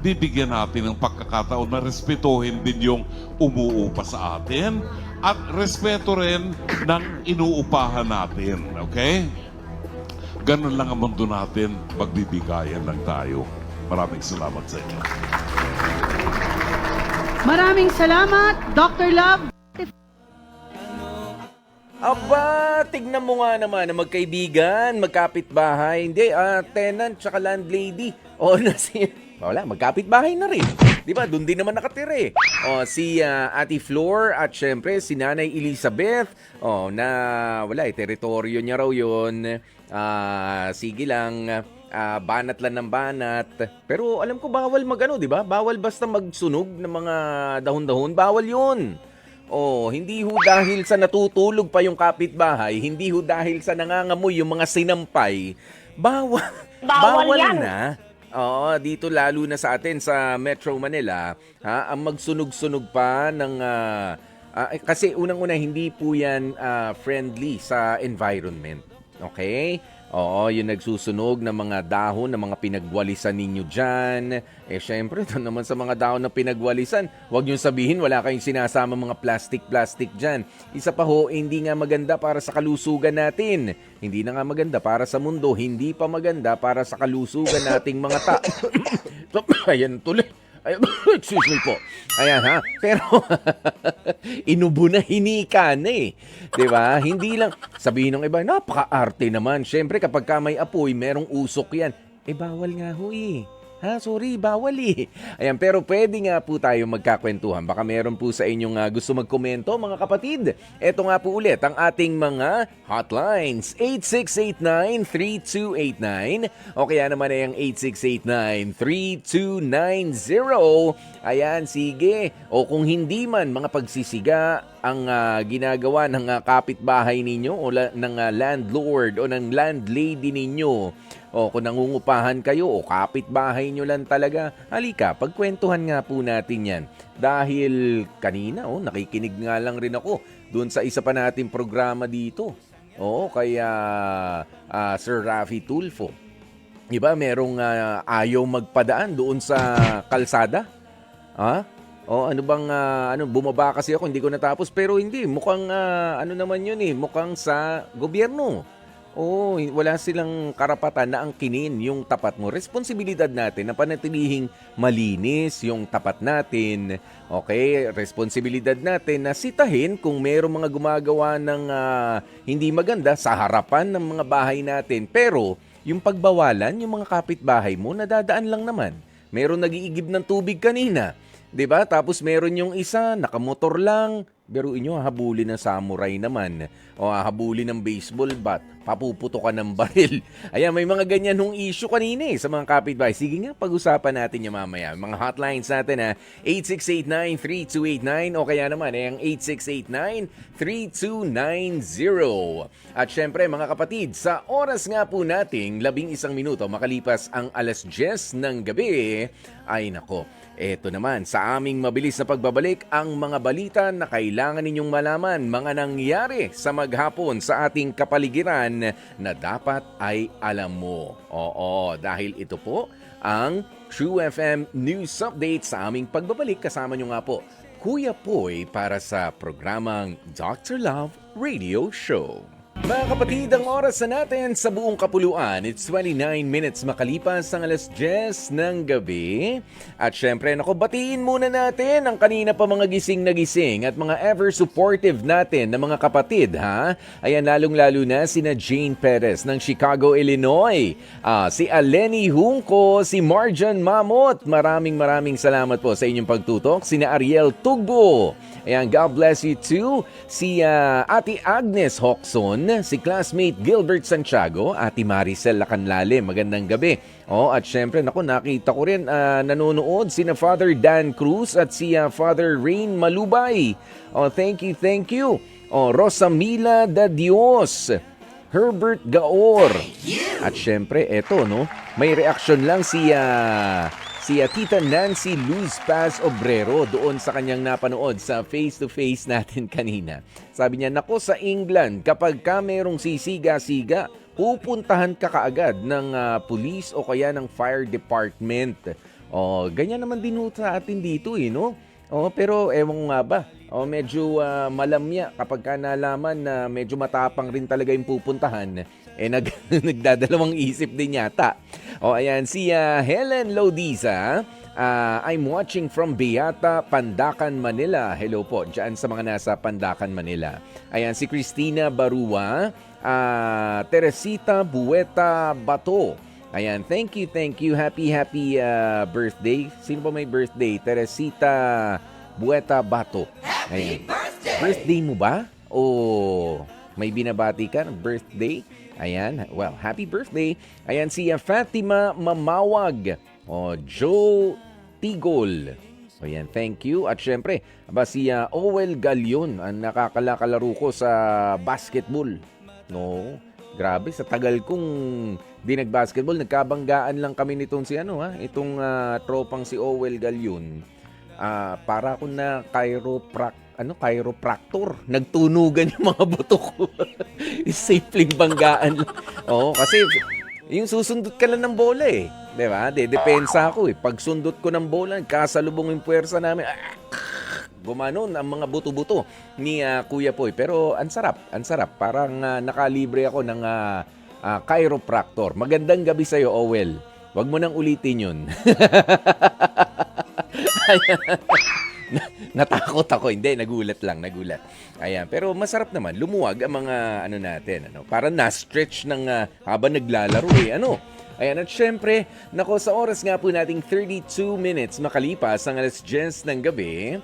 Speaker 2: bibigyan natin ng pagkakataon na respetuhin din yung umuupa sa atin at respeto rin ng inuupahan natin. Okay? Ganun lang ang mundo natin, magbibigayan lang tayo. Maraming salamat sa inyo.
Speaker 4: Maraming salamat, Dr. Love.
Speaker 1: Aba, tignan mo nga naman na magkaibigan, magkapitbahay. Hindi, tenant tsaka landlady. O, wala, magkapitbahay na rin. Di ba? Doon din naman nakatira O, si Ate Flor at syempre si Nanay Elizabeth. O, na wala teritoryo niya raw yun. Sige lang, banat lang ng banat. Pero alam ko bawal magano, di ba? Bawal basta magsunog ng mga dahon-dahon. Bawal yun. Oh, hindi ho dahil sa natutulog pa yung kapitbahay, hindi ho dahil sa nangangamoy yung mga sinampay, bawal
Speaker 5: yan.
Speaker 1: na. Oo, dito lalo na sa atin sa Metro Manila, ang magsunog-sunog pa ng kasi unang-una hindi po yan friendly sa environment. Okay? Oo, yung nagsusunog ng mga dahon ng mga pinagwalisan ninyo dyan. Syempre, ito naman sa mga dahon na pinagwalisan, huwag niyong sabihin wala kayong sinasama mga plastic dyan. Isa pa ho, hindi nga maganda para sa kalusugan natin. Hindi na nga maganda para sa mundo, hindi pa maganda para sa kalusugan nating mga Ayan tuloy. Ay, excuse me po. Ayan ha. Pero, inubo na hinika na Diba? Hindi lang, sabihin ng iba, napaka-arte naman. Siyempre, kapag ka may apoy, merong usok yan. Bawal nga ho Ha, sorry, bawal eh. Ayan, pero pwede nga po tayo magkakwentuhan. Baka meron po sa inyong gusto magkomento, mga kapatid. Ito nga po ulit ang ating mga hotlines. 8689-3289 o kaya naman ay ang 8689-3290. Ayan, sige. O kung hindi man, mga pagsisiga ang ginagawa ng kapitbahay ninyo o ng landlord o ng landlady ninyo. O kung nangungupahan kayo o kapitbahay nyo lang talaga, halika, pagkwentuhan nga po natin yan. Dahil kanina, nakikinig nga lang rin ako doon sa isa pa nating programa dito. Kaya Sir Rafi Tulfo. Iba, merong ayaw magpadaan doon sa kalsada? Ha? Ano bang, bumaba kasi ako, hindi ko natapos. Pero hindi, mukhang, naman yun mukhang sa gobyerno. Wala silang karapatan na angkinin yung tapat mo. Responsibilidad natin na panatilihing malinis yung tapat natin. Okay? Responsibilidad natin na sitahin kung mayroong mga gumagawa ng hindi maganda sa harapan ng mga bahay natin. Pero, yung pagbawalan, yung mga kapitbahay mo, nadadaan lang naman. Meron nag-iigib ng tubig kanina. 'Di ba? Tapos meron yung isa, nakamotor lang. Biruin nyo, habulin ng samurai naman. O habulin ng baseball bat. Papuputo ka ng baril. Ayan, may mga ganyan hong issue kanina sa mga kapitbahay. Sige nga, pag-usapan natin yung mamaya. Mga hotlines natin 8689-3289 o kaya naman ang 8689-3290. At syempre mga kapatid, sa oras nga po nating 11 minuto makalipas ang alas 10 ng gabi, ay nako. Eto naman, sa aming mabilis na pagbabalik, ang mga balita na kailangan ninyong malaman, mga nangyari sa maghapon sa ating kapaligiran na dapat ay alam mo. Dahil ito po ang True FM News Update sa aming pagbabalik. Kasama nyo nga po, Kuya Poy, para sa programang Dr. Love Radio Show. Mga kapatid, ang oras na natin sa buong kapuluan, it's 29 minutes makalipas ang alas 10 ng gabi. At syempre, batiin muna natin ang kanina pa mga gising na gising at mga ever supportive natin na mga kapatid, ha? Ayan, lalong-lalo na sina Jane Perez ng Chicago, Illinois, si Aleni Hunco, si Marjan Mamot. Maraming salamat po sa inyong pagtutok. Sina Ariel Tugbo. Ayan, God bless you too. Si Ate Agnes Hoxon, si classmate Gilbert Santiago, Ate Maricel Lacanlale, magandang gabi. At syempre, nakita ko rin nanonood sina Father Dan Cruz at si Father Rain Malubay. Thank you. Rosamila da Dios, Herbert Gaor. At syempre, eto, may reaksyon lang si Tita Nancy Luz Paz Obrero doon sa kanyang napanood sa face-to-face natin kanina. Sabi niya, nako sa England, kapag ka merong sisiga-siga, pupuntahan ka kaagad ng police o kaya ng fire department. Ganyan naman din sa atin dito no? Pero ewan nga ba, medyo malamya kapag ka nalaman na medyo matapang rin talaga yung pupuntahan, nagdadalawang isip din yata. Ayan, si Helen Lodiza, I'm watching from Beata, Pandacan, Manila. Hello po, dyan sa mga nasa Pandacan, Manila. Ayan, si Christina Barua, Teresita Bueta Bato. Ayan, thank you. Happy birthday. Sino ba may birthday? Teresita Bueta Bato. Ayan. Birthday mo ba? O may binabati ka ng birthday? Ayan, well, happy birthday. Ayan, si Fatima Mamawag. Joe Tigol. Ayan, thank you. At syempre, si Owel Galion, ang nakakalaro ko sa basketball. Grabe, sa tagal kong di nag-basketball, nagkabanggaan lang kami nitong itong tropang si Owel Galion. Para ako na chiropractor. Nagtunugan yung mga buto ko. Simpleng banggaan lang. Kasi yung susundot ka lang ng bola Diba? Depensa ako Pag sundot ko ng bola, kasalubong yung puwersa namin. Gumanon ang mga buto-buto ni Kuya Poy. Pero ang sarap. Parang nakalibre ako ng chiropractor. Magandang gabi sa'yo, Owel. Huwag mo nang ulitin yun. Natakot ako. Hindi, nagulat. Ayan, pero masarap naman. Lumuwag ang mga natin. Parang na-stretch ng habang naglalaro Ayan, at syempre, nako, sa oras nga po nating 32 minutes makalipas ang 10:00 ng gabi,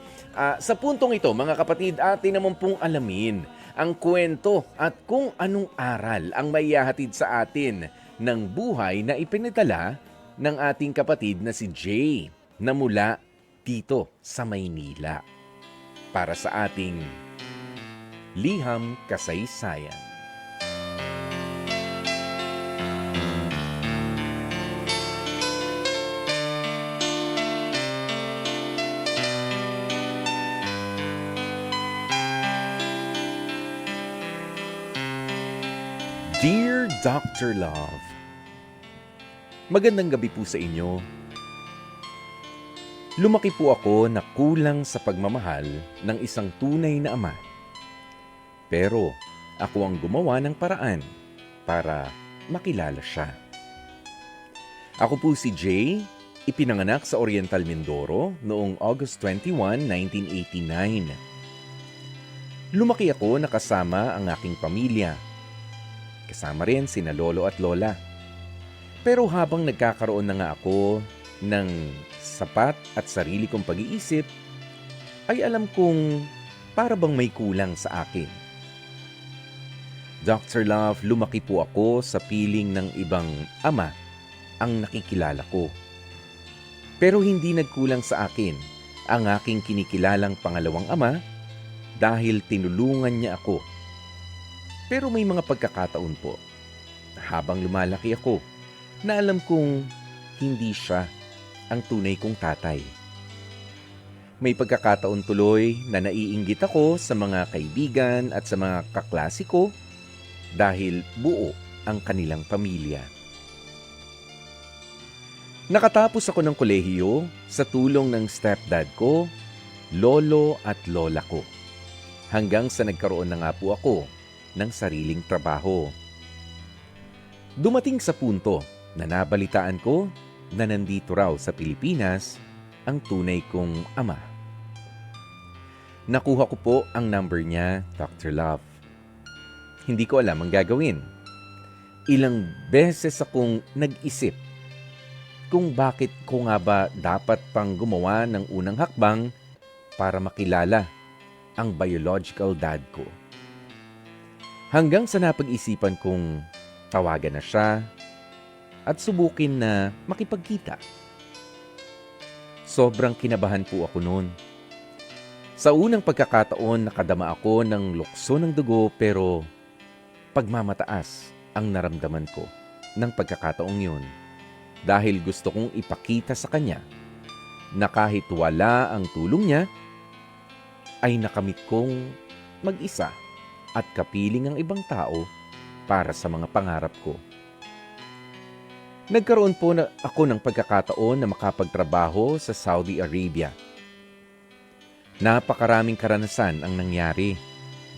Speaker 1: sa puntong ito, mga kapatid, atin naman pong alamin ang kwento at kung anong aral ang maihahatid sa atin ng buhay na ipinadala ng ating kapatid na si Jay na mula dito sa Maynila para sa ating liham kasaysayan. Dear Dr. Love, magandang gabi po sa inyo. Lumaki po ako na kulang sa pagmamahal ng isang tunay na ama. Pero ako ang gumawa ng paraan para makilala siya. Ako po si Jay, ipinanganak sa Oriental Mindoro noong August 21, 1989. Lumaki ako na kasama ang aking pamilya. Kasama rin sina lolo at lola. Pero habang nagkakaroon na nga ako ng sapat at sarili kong pag-iisip, ay alam kong para bang may kulang sa akin. Dr. Love, lumaki po ako sa piling ng ibang ama ang nakikilala ko. Pero hindi nagkulang sa akin ang aking kinikilalang pangalawang ama dahil tinulungan niya ako. Pero may mga pagkakataon po na habang lumalaki ako na alam kong hindi siya ang tunay kong tatay. May pagkakataon tuloy na naiinggit ako sa mga kaibigan at sa mga kaklase ko dahil buo ang kanilang pamilya. Nakatapos ako ng kolehiyo sa tulong ng stepdad ko, lolo at lola ko. Hanggang sa nagkaroon na nga po ako ng sariling trabaho. Dumating sa punto na nabalitaan ko na nandito raw sa Pilipinas ang tunay kong ama. Nakuha ko po ang number niya, Dr. Love. Hindi ko alam ang gagawin. Ilang beses akong nag-isip kung bakit ko nga ba dapat pang gumawa ng unang hakbang para makilala ang biological dad ko. Hanggang sa napag-isipan kong tawagan na siya at subukin na makipagkita. Sobrang kinabahan po ako noon. Sa unang pagkakataon nakadama ako ng lukso ng dugo pero pagmamataas ang naramdaman ko ng pagkakataong yun dahil gusto kong ipakita sa kanya na kahit wala ang tulong niya ay nakamit kong mag-isa at kapiling ang ibang tao para sa mga pangarap ko. Nagkaroon po ako ng pagkakataon na makapagtrabaho sa Saudi Arabia. Napakaraming karanasan ang nangyari,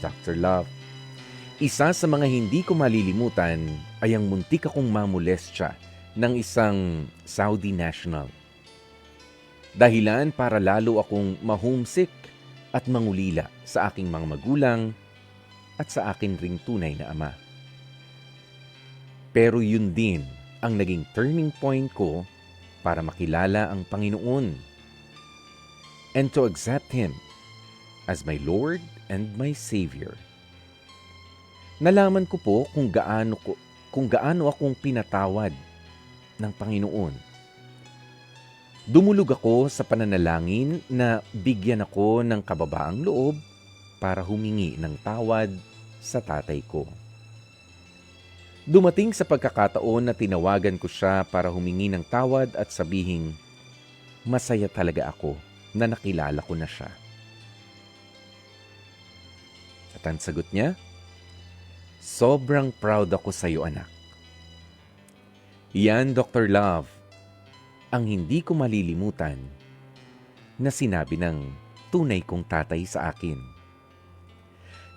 Speaker 1: Dr. Love. Isa sa mga hindi ko malilimutan ay ang muntik akong mamolestya ng isang Saudi national. Dahilan para lalo akong ma-homesick at mangulila sa aking mga magulang at sa akin ring tunay na ama. Pero yun din ang naging turning point ko para makilala ang Panginoon and to accept Him as my Lord and my Savior. Nalaman ko po kung gaano akong pinatawad ng Panginoon. Dumulog ako sa pananalangin na bigyan ako ng kababaang loob para humingi ng tawad sa tatay ko. Dumating sa pagkakataon na tinawagan ko siya para humingi ng tawad at sabihing, masaya talaga ako na nakilala ko na siya. At ang sagot niya, sobrang proud ako sa iyo, anak. Yan, Dr. Love, ang hindi ko malilimutan na sinabi ng tunay kong tatay sa akin.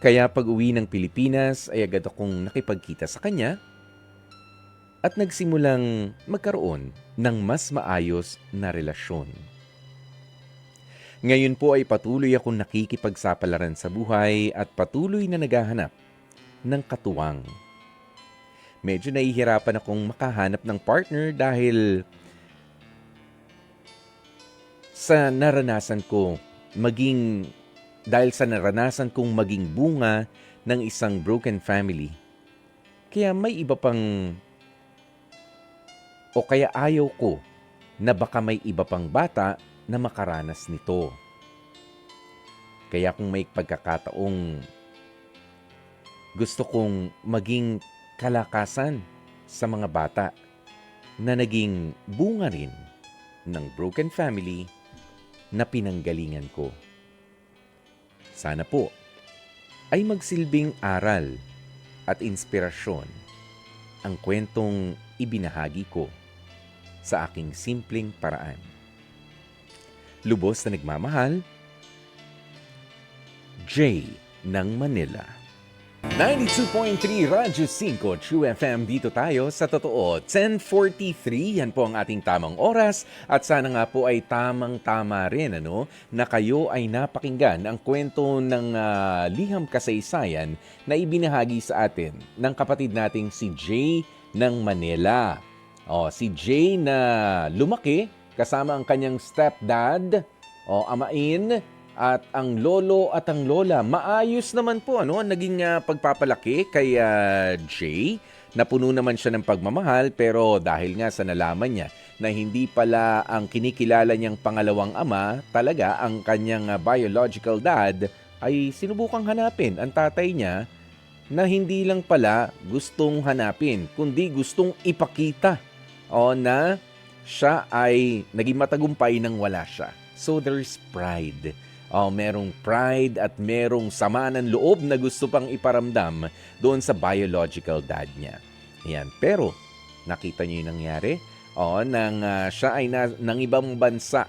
Speaker 1: Kaya pag-uwi ng Pilipinas ay agad akong nakipagkita sa kanya at nagsimulang magkaroon ng mas maayos na relasyon. Ngayon po ay patuloy akong nakikipagsapalaran sa buhay at patuloy na naghahanap ng katuwang. medyo nahihirapan akong makahanap ng partner dahil sa naranasan kong maging bunga ng isang broken family. Kaya may iba pang o kaya ayaw ko na baka may iba pang bata na makaranas nito. Kaya kung may pagkakataong gusto kong maging kalakasan sa mga bata na naging bunga rin ng broken family na pinanggalingan ko. Sana po ay magsilbing aral at inspirasyon ang kwentong ibinahagi ko sa aking simpleng paraan. Lubos na nagmamahal, Jay ng Manila. 92.3 Radyo 5 True FM, dito tayo sa totoo. 10:43, yan po ang ating tamang oras at sana nga po ay tamang-tama rin na kayo ay napakinggan ang kwento ng liham kasaysayan na ibinahagi sa atin ng kapatid nating si Jay ng Manila. Si Jay na lumaki kasama ang kanyang stepdad, amain, at ang lolo at ang lola. Maayos naman po ang naging pagpapalaki kay Jay. Napuno naman siya ng pagmamahal, pero dahil nga sa nalaman niya na hindi pala ang kinikilala niyang pangalawang ama, talaga ang kanyang biological dad, ay sinubukang hanapin ang tatay niya na hindi lang pala gustong hanapin, kundi gustong ipakita na siya ay naging matagumpay nang wala siya. So there's pride. Merong pride at merong sama ng loob na gusto pang iparamdam doon sa biological dad niya. Yan. Pero, nakita niyo yung nangyari? Nang siya ay ng ibang bansa,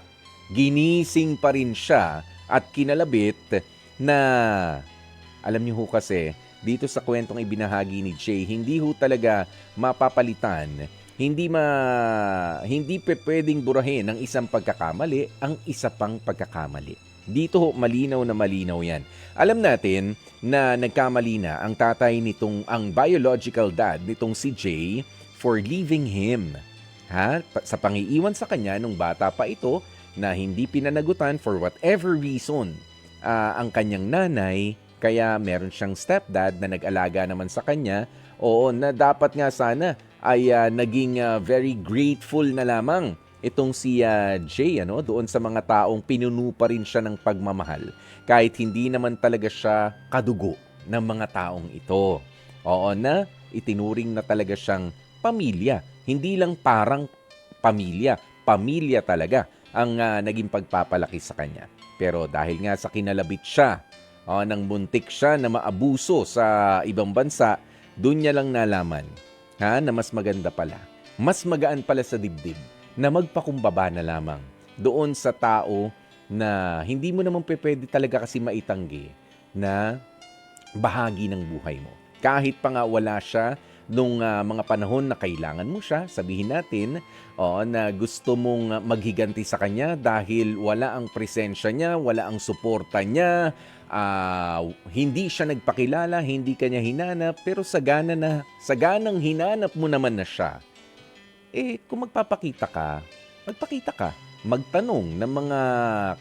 Speaker 1: ginising pa rin siya at kinalabit na, alam niyo ho kasi, dito sa kwentong ibinahagi ni Jay, hindi ho talaga mapapalitan, hindi pwedeng burahin ng isang pagkakamali ang isa pang pagkakamali. Dito ho, malinaw na malinaw yan. Alam natin na nagkamali na ang tatay ang biological dad nitong si Jay for leaving him. Sa pangiiwan sa kanya nung bata pa ito na hindi pinanagutan for whatever reason ang kanyang nanay, kaya meron siyang stepdad na nag-alaga naman sa kanya. Na dapat nga sana ay naging very grateful na lamang itong si Jay, doon sa mga taong pinuno pa rin siya ng pagmamahal kahit hindi naman talaga siya kadugo ng mga taong ito. Na itinuring na talaga siyang pamilya. Hindi lang parang pamilya talaga ang naging pagpapalaki sa kanya. Pero dahil nga sa kinalabit siya, nang muntik siya na maabuso sa ibang bansa, doon niya lang nalaman na mas maganda pala, mas magaan pala sa dibdib na magpakumbaba na lamang doon sa tao na hindi mo naman pwede talaga kasi maitanggi na bahagi ng buhay mo. Kahit pa nga wala siya nung mga panahon na kailangan mo siya, sabihin natin na gusto mong maghiganti sa kanya dahil wala ang presensya niya, wala ang suporta niya, hindi siya nagpakilala, hindi kanya hinanap, pero saganang hinanap mo naman na siya. Kung magpakita ka, magtanong ng mga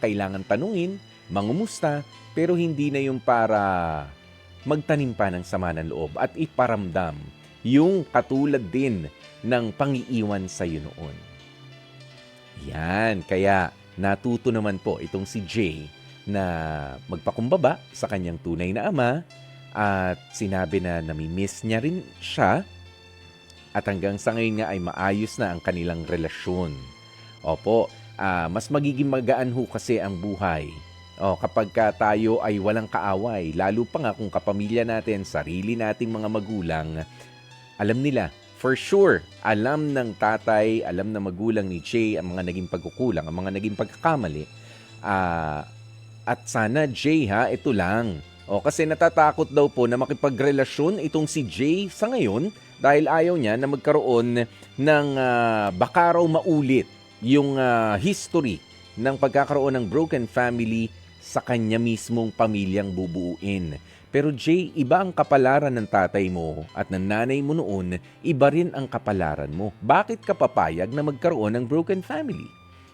Speaker 1: kailangan tanungin, mangumusta, pero hindi na yung para magtanim pa ng sama ng loob at iparamdam yung katulad din ng pangiiwan sa iyo noon. Yan, kaya natuto naman po itong si Jay na magpakumbaba sa kanyang tunay na ama at sinabi na namimiss niya rin siya. At hanggang sa ngayon nga ay maayos na ang kanilang relasyon. Mas magiging magaan ho kasi ang buhay. Kapag tayo ay walang kaaway, lalo pa nga kung kapamilya natin, sarili nating mga magulang, alam nila, for sure, alam ng tatay, alam ng magulang ni Jay ang mga naging pagkukulang, ang mga naging pagkakamali. At sana, Jay, ito lang. Kasi natatakot daw po na makipagrelasyon itong si Jay sa ngayon dahil ayaw niya na magkaroon ng baka raw maulit yung history ng pagkakaroon ng broken family sa kanya mismong pamilyang bubuuin. Pero Jay, iba ang kapalaran ng tatay mo at ng nanay mo noon, iba rin ang kapalaran mo. Bakit ka papayag na magkaroon ng broken family?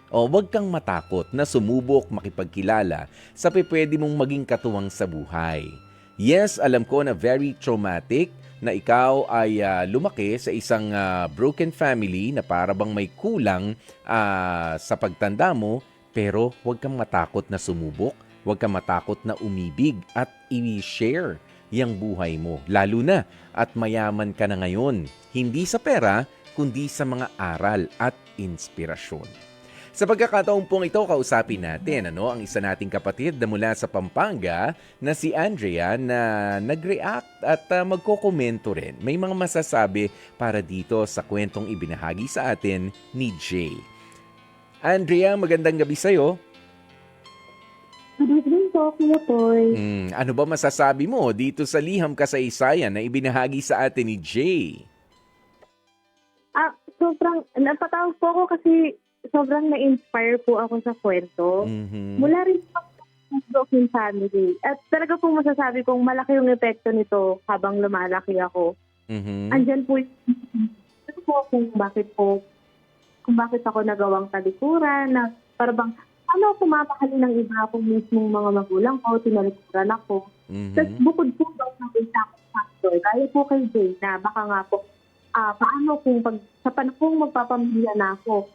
Speaker 1: O wag kang matakot na sumubok makipagkilala sa pwede mong maging katuwang sa buhay. Yes, alam ko na very traumatic na ikaw ay lumaki sa isang broken family na para bang may kulang sa pagtanda mo, pero huwag kang matakot na sumubok, huwag kang matakot na umibig at i-share yung buhay mo. Lalo na at mayaman ka na ngayon, hindi sa pera, kundi sa mga aral at inspirasyon. Sa pagkakataon pong ito, kausapin natin ang isa nating kapatid na mula sa Pampanga na si Andrea na nag-react at magkokomento rin. May mga masasabi para dito sa kwentong ibinahagi sa atin ni Jay. Andrea, magandang gabi sa'yo.
Speaker 8: Good evening po, Kuya Toy.
Speaker 1: Ano ba masasabi mo dito sa liham kasaysayan na ibinahagi sa atin ni Jay?
Speaker 8: Sobrang, napatawag po ako kasi sobrang na-inspire po ako sa kwento. Mula rin po sa broken family. At talaga po masasabi kong malaki yung epekto nito habang lumalaki ako. Andyan po kung bakit ako nagawang talikuran, na parang kumamahali ng iba akong mismong mga magulang ko, tinalikuran ako. Tapos bukod po daw sa factor, gaya po kay Jay na baka nga po, paano kung sa panahong magpapamilya na ako,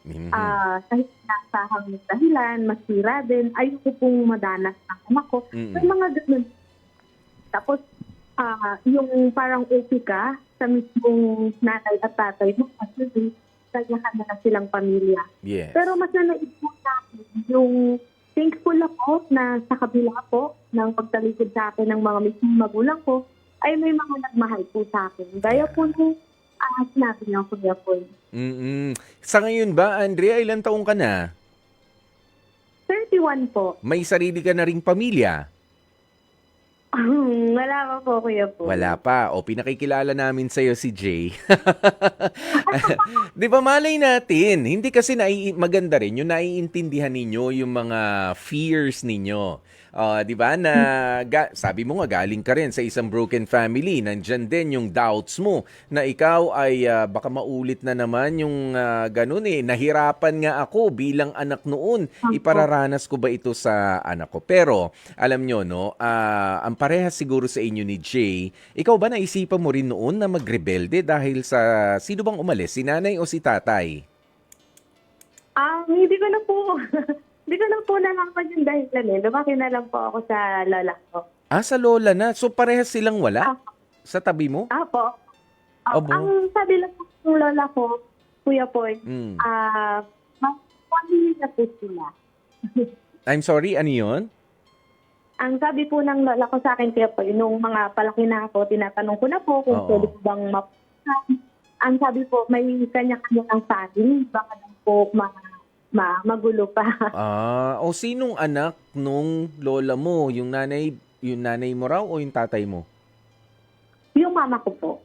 Speaker 8: kahit nasahang dahilan, masira din, ayoko pong madanas ng anak ko. May mga ganun. Tapos, yung parang okay ka sa mismong nanay at tatay mo, kasi kanya-kanya na silang pamilya.
Speaker 1: Yes.
Speaker 8: Pero mas nanaig po natin yung thankful ako na sa kabila po ng pagtalikod sa akin ng mga mismong magulang ko, ay may mga nagmahal po sa akin. Gaya po nung sinabi niyo, Kuya Paul.
Speaker 1: Sa ngayon ba, Andrea, ilang taong ka na?
Speaker 8: 31 po.
Speaker 1: May sarili ka na ring pamilya?
Speaker 8: Wala pa po, Kuya Paul.
Speaker 1: Wala pa. O, pinakikilala namin sa'yo si Jay. Di ba, malay natin. Hindi kasi maganda rin yung naiintindihan ninyo yung mga fears ninyo. Di ba, na sabi mo nga galing ka rin sa isang broken family. Nandyan din yung doubts mo na ikaw ay baka maulit na naman yung ganun Nahirapan nga ako bilang anak noon. Ipararanas ko ba ito sa anak ko? Pero, alam nyo, ang parehas siguro sa inyo ni Jay, ikaw ba naisipan mo rin noon na magrebelde dahil sa sino bang umalis? Si nanay o si tatay?
Speaker 8: Hindi ko na po. Hindi ko na po nalaman yung dahilan Lumaki na lang po ako sa lola ko.
Speaker 1: Sa lola na. So parehas silang wala? Sa tabi mo?
Speaker 8: Po.
Speaker 1: Abo.
Speaker 8: Ang sabi lang po ng lola ko, Kuya Poy, family na po sila.
Speaker 1: I'm sorry, ano yun?
Speaker 8: Ang sabi po ng lola ko sa akin, Kuya Poy, nung mga palaki na ako, tinatanong ko na po kung pwede ko bang ang sabi po, may kanya-kanya ng family. Baka lang po magulo pa.
Speaker 1: O sinong anak nung lola mo? Yung nanay mo raw o yung tatay mo?
Speaker 8: Yung mama ko po.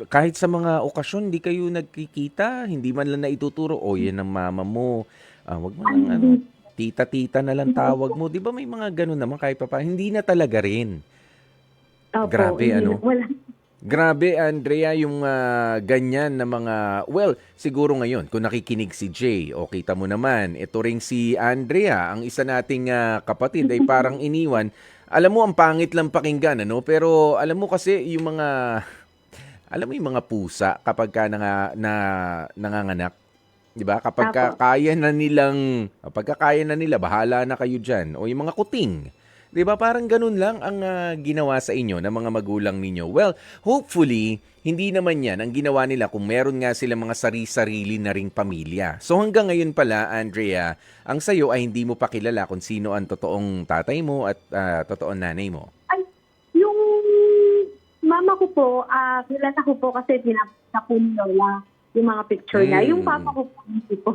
Speaker 1: Kahit sa mga okasyon, hindi kayo nagkikita? Hindi man lang naituturo, yan ang mama mo. Wag mo lang, tita-tita na lang tawag mo. Di ba may mga ganun naman kahit pa hindi na talaga rin.
Speaker 8: Opo,
Speaker 1: Grabe,
Speaker 8: wala.
Speaker 1: Grabe, Andrea, yung ganyan na mga... Well, siguro ngayon, kung nakikinig si Jay, o kita mo naman, ito ring si Andrea, ang isa nating kapatid, ay parang iniwan. Alam mo, ang pangit lang pakinggan, Pero alam mo kasi, yung mga... Alam mo yung mga pusa kapag ka nanganganak? Di ba? Kapag kaya na nila, bahala na kayo dyan. O yung mga kuting. Di ba? Parang ganun lang ang ginawa sa inyo ng mga magulang ninyo. Well, hopefully, hindi naman yan ang ginawa nila kung meron nga sila mga sarili na ring pamilya. So hanggang ngayon pala, Andrea, ang sayo ay hindi mo pa kilala kung sino ang totoong tatay mo at totoong nanay mo.
Speaker 8: Ay, yung mama ko po, kilala ko po kasi pinapasa po ni Lola. yung mga picture niya.
Speaker 1: Mm.
Speaker 8: Yung papa ko po, hindi po.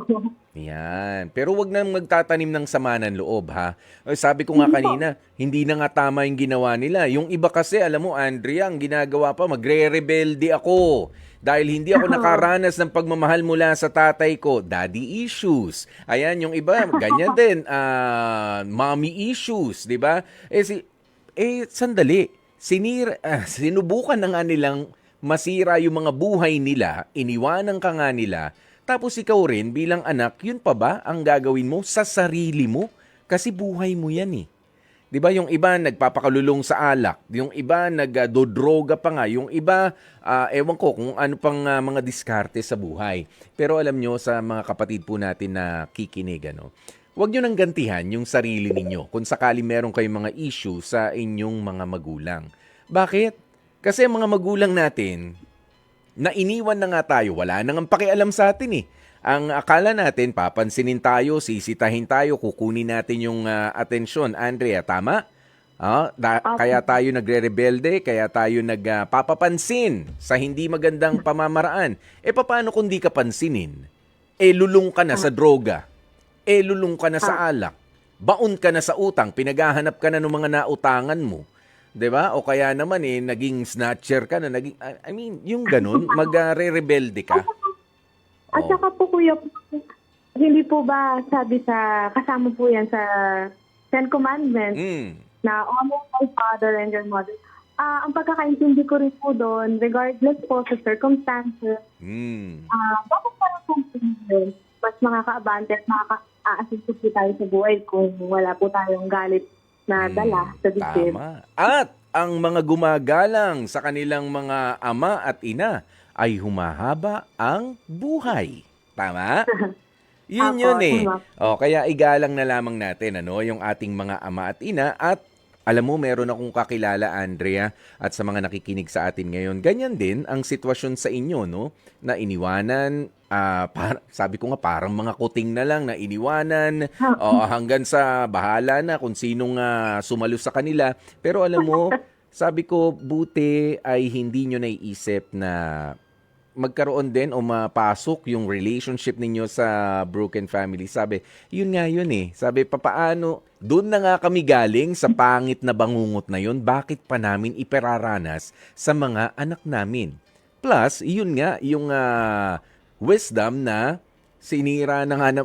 Speaker 1: Yan. Pero wag nang magtatanim ng sama ng loob, ha? Sabi ko nga kanina, hindi na nga tama yung ginawa nila. Yung iba kasi, alam mo, Andrea, ang ginagawa pa, magre-rebelde ako. Dahil hindi ako nakaranas ng pagmamahal mula sa tatay ko. Daddy issues. Ayan, yung iba, ganyan din. Mommy issues, di ba? Sandali. Sinubukan na nga nilang masira yung mga buhay nila, iniwanan ka nga nila, tapos ikaw rin bilang anak, yun pa ba ang gagawin mo sa sarili mo? Kasi buhay mo yan eh. 'Di ba yung iba nagpapakalulong sa alak, yung iba nagdodroga pa nga, yung iba ewan ko kung ano pang mga diskarte sa buhay. Pero alam nyo sa mga kapatid po natin na kikinig, huwag nyo nang gantihan yung sarili ninyo kung sakali meron kayong mga issue sa inyong mga magulang. Bakit? Kasi mga magulang natin, na iniwan na nga tayo, wala nang pakialam sa atin eh. Ang akala natin, papansinin tayo, sisitahin tayo, kukunin natin yung atensyon. Andrea, tama? Kaya tayo nagre-rebelde, kaya tayo nagpapapansin sa hindi magandang pamamaraan. Paano kung di ka pansinin? Lulong ka na sa droga. Lulong ka na sa alak. Baon ka na sa utang, pinaghahanap ka na ng mga nautangan mo. 'Di ba? O kaya naman naging snatcher ka na, yung ganun, magre-rebelde ka.
Speaker 8: At saka po, kuya, hindi po ba sabi kasama po yan sa Ten Commandments na honor thy father and your mother. Ang pagkakaintindi ko rin po doon, regardless po sa circumstances, bakit parang po yun? Mas makakaabante at makaka-assist po tayo sa buhay kung wala po tayong galit na dala sa dibdib.
Speaker 1: Tama. At ang mga gumagalang sa kanilang mga ama at ina ay humahaba ang buhay. Tama? Yun eh. Kaya igalang na lamang natin yung ating mga ama at ina. At alam mo, meron akong kakilala, Andrea, at sa mga nakikinig sa atin ngayon, ganyan din ang sitwasyon sa inyo, na iniwanan, sabi ko nga parang mga kuting na lang na iniwanan, hanggang sa bahala na kung sinong sumalo sa kanila. Pero alam mo, sabi ko, buti ay hindi nyo naiisip na magkaroon din o mapasok yung relationship ninyo sa broken family. Sabi, yun nga yun eh. Sabi, papaano, doon na nga kami galing sa pangit na bangungot na yun, bakit pa namin iperaranas sa mga anak namin? Plus, yun nga, yung wisdom na sinira na nga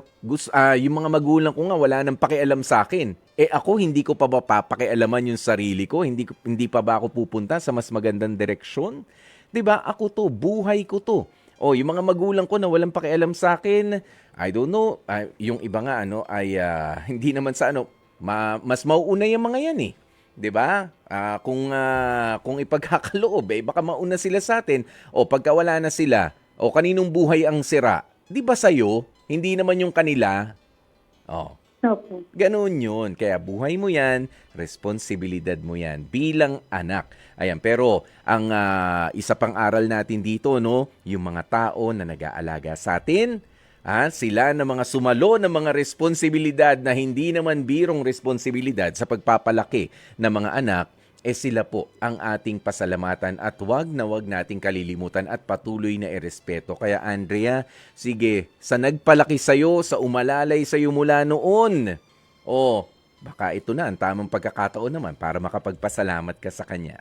Speaker 1: yung mga magulang ko nga wala nang pakialam sa akin. Ako, hindi ko pa ba papakialaman yung sarili ko? Hindi pa ba ako pupunta sa mas magandang direksyon? 'Di ba? Ako to, buhay ko to. Yung mga magulang ko na walang pakialam sa akin, I don't know, yung iba nga ay hindi naman sa mas mauuna yung mga yan eh. 'Di ba? Kung ipagkakaloob baka mauna sila sa atin pagka wala na sila kaninong buhay ang sira. 'Di ba sa'yo? Hindi naman yung kanila.
Speaker 8: Opo.
Speaker 1: Ganoon yun. Kaya buhay mo yan, responsibilidad mo yan bilang anak. Ayan, pero ang isa pang aral natin dito, yung mga tao na nag-aalaga sa atin, sila na mga sumalo ng mga responsibilidad na hindi naman birong responsibilidad sa pagpapalaki ng mga anak, sila po ang ating pasalamatan at wag nating kalilimutan at patuloy na irespeto. Kaya Andrea, sige, sa nagpalaki sa'yo, sa umalalay sa'yo mula noon, baka ito na ang tamang pagkakataon naman para makapagpasalamat ka sa kanya.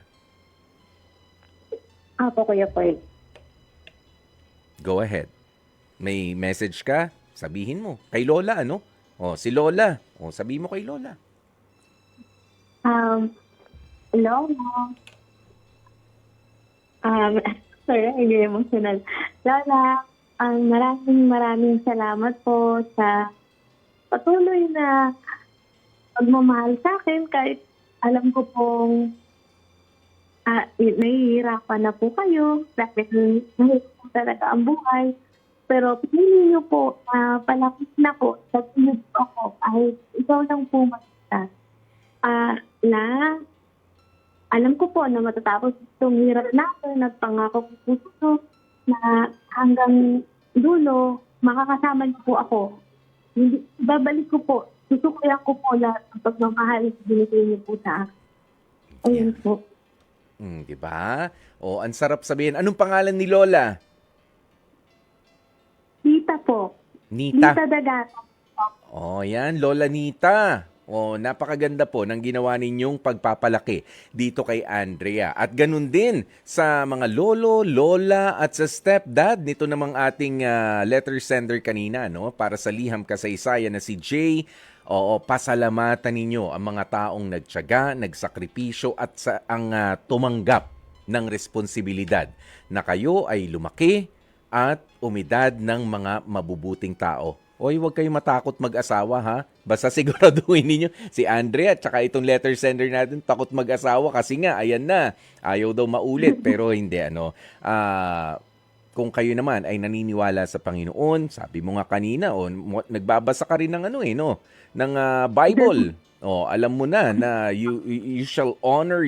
Speaker 8: Apo, Kuya Paul.
Speaker 1: Go ahead. May message ka? Sabihin mo. Kay Lola, si Lola. Sabihin mo kay Lola.
Speaker 8: Lola. Sorry, hindi emotional. Lola, maraming salamat po sa patuloy na pagmamahal sa akin kahit alam ko pong nahihirapan na po kayo dahil mahirap po talaga ang buhay. Pero pinili niyo po palapit na po sa sunod ako kahit ikaw lang po magta. Alam ko po na matatapos itong hirap natin, nagpangako ko po ito na hanggang dulo, makakasama niyo po ako. Babalik ko po, susukuyan ko po lahat ng pagmamahal na binigay niyo po sa akin. Ayun po.
Speaker 1: Diba? Ang sarap sabihin. Anong pangalan ni Lola?
Speaker 8: Nita po.
Speaker 1: Nita.
Speaker 8: Nita Dagata.
Speaker 1: Oh, yan, Lola Nita. Oh, napakaganda po ng ginawa ninyong pagpapalaki dito kay Andrea. At ganun din sa mga lolo, lola at sa stepdad nito namang ating letter sender kanina, no? Para sa liham kasaysayan na si Jay. Oo, pasalamatan ninyo ang mga taong nagtiyaga, nagsakripisyo at ang tumanggap ng responsibilidad na kayo ay lumaki at umidad ng mga mabubuting tao. Oy, huwag kayong matakot mag-asawa, ha? Basta siguraduhin ninyo, si Andrea at saka itong letter sender natin, takot mag-asawa kasi nga, ayan na, ayaw daw maulit. Pero hindi, kung kayo naman ay naniniwala sa Panginoon, sabi mo nga kanina, nagbabasa ka rin ng ng Bible. Alam mo na you shall honor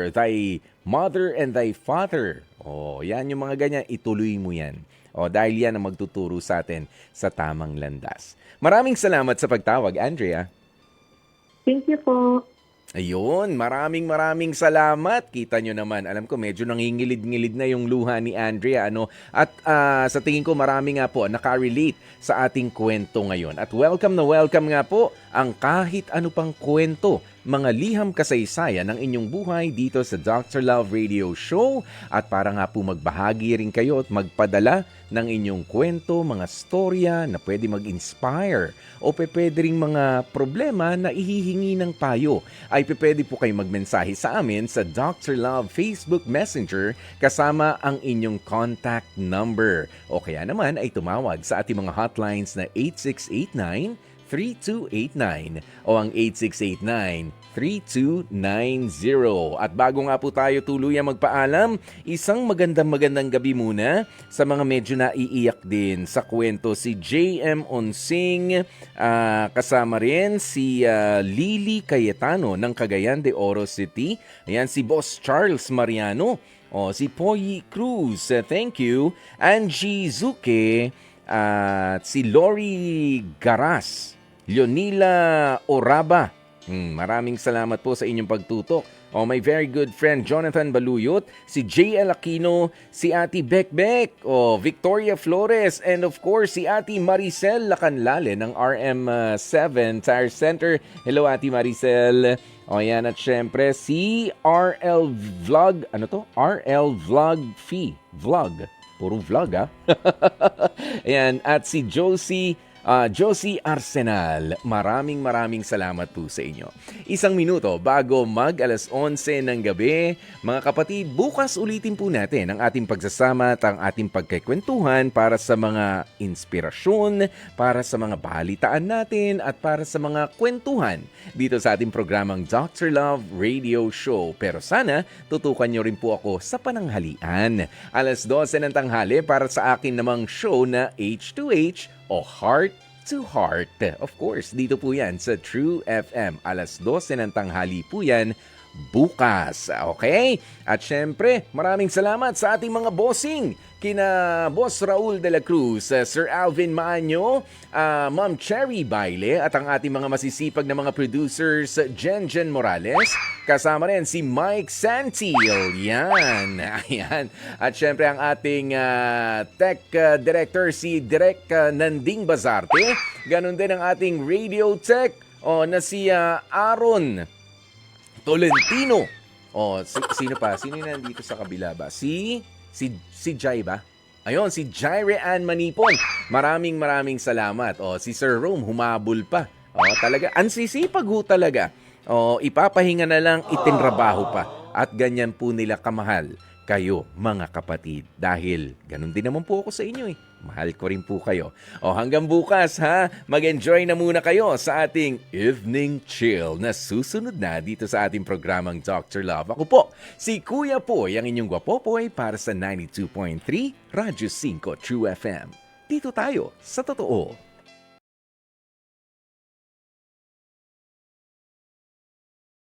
Speaker 1: thy mother and thy father. Yan yung mga ganyan, ituloy mo yan. Dahil yan ang magtuturo sa atin sa tamang landas. Maraming salamat sa pagtawag, Andrea.
Speaker 8: Thank you po.
Speaker 1: Ayun, maraming salamat. Kita nyo naman, alam ko medyo nangingilid-ngilid na yung luha ni Andrea. At sa tingin ko marami nga po nakarelate sa ating kwento ngayon. At welcome nga po ang kahit ano pang kwento, mga liham kasaysayan ng inyong buhay dito sa Dr. Love Radio Show. At para nga po magbahagi rin kayo at magpadala ng inyong kwento, mga storya na pwede mag-inspire o pwede ring mga problema na ihihingi ng payo, ay pwede po kayo magmensahe sa amin sa Dr. Love Facebook Messenger kasama ang inyong contact number. O kaya naman ay tumawag sa ating mga hotlines na 8689-3289 o ang 8689-3290. At bago nga po tayo tuluyang magpaalam, isang magandang gabi muna sa mga medyo naiiyak din sa kwento, si JM Onsing, kasama rin si Lily Cayetano ng Cagayan de Oro City. Ayan, si Boss Charles Mariano, si Poy Cruz, thank you, Angie Zuke, at si Lori Garas, Leonila Oraba. Maraming salamat po sa inyong pagtutok. My very good friend Jonathan Baluyot, si JL Aquino, si Ate Bekbek, Victoria Flores, and of course si Ate Maricel Lacanlale ng RM7 Tire Center. Hello Ate Maricel. Yan, at syempre si RL Vlog, RL Vlog Fee. Vlog. Puro vlog, ha? Ayan, at si Josie Arsenal. Maraming salamat po sa inyo. Isang minuto bago mag 11:00 ng gabi, mga kapatid, bukas ulitin po natin ang ating pagsasama at ang ating pagkikwentuhan para sa mga inspirasyon, para sa mga balitaan natin at para sa mga kwentuhan dito sa ating programang Dr. Love Radio Show. Pero sana tutukan nyo rin po ako sa pananghalian. 12:00 ng tanghali para sa akin namang show na H2H o Heart to Heart. Of course, dito po yan sa True FM. 12:00 ng tanghali po yan bukas. Okay? At syempre, maraming salamat sa ating mga bossing. Kina Boss Raul de la Cruz, Sir Alvin Maanyo, Ma'am Cherry Baile, at ang ating mga masisipag na mga producers, Jen Morales, kasama rin si Mike Santil. Yan. Ayan. At syempre ang ating tech director, si Direk Nanding Bazarte. Ganon din ang ating radio tech na si Aaron Tolentino. Sino pa? Sino yung nandito sa kabila ba? Si Jai ba? Ayun, si Jaire Ann Manipon. Maraming salamat. Si Sir Rome, humabol pa. Talaga, ansisipag ho talaga. Ipapahinga na lang, itinrabaho pa. At ganyan po nila kamahal kayo, mga kapatid. Dahil ganun din naman po ako sa inyo. Mahal ko rin po kayo. Hanggang bukas, ha? Mag-enjoy na muna kayo sa ating Evening Chill na susunod na dito sa ating programang Dr. Love. Ako po, si Kuya Poy, ang inyong gwapopoy para sa 92.3 Radyo 5 True FM. Dito tayo sa totoo.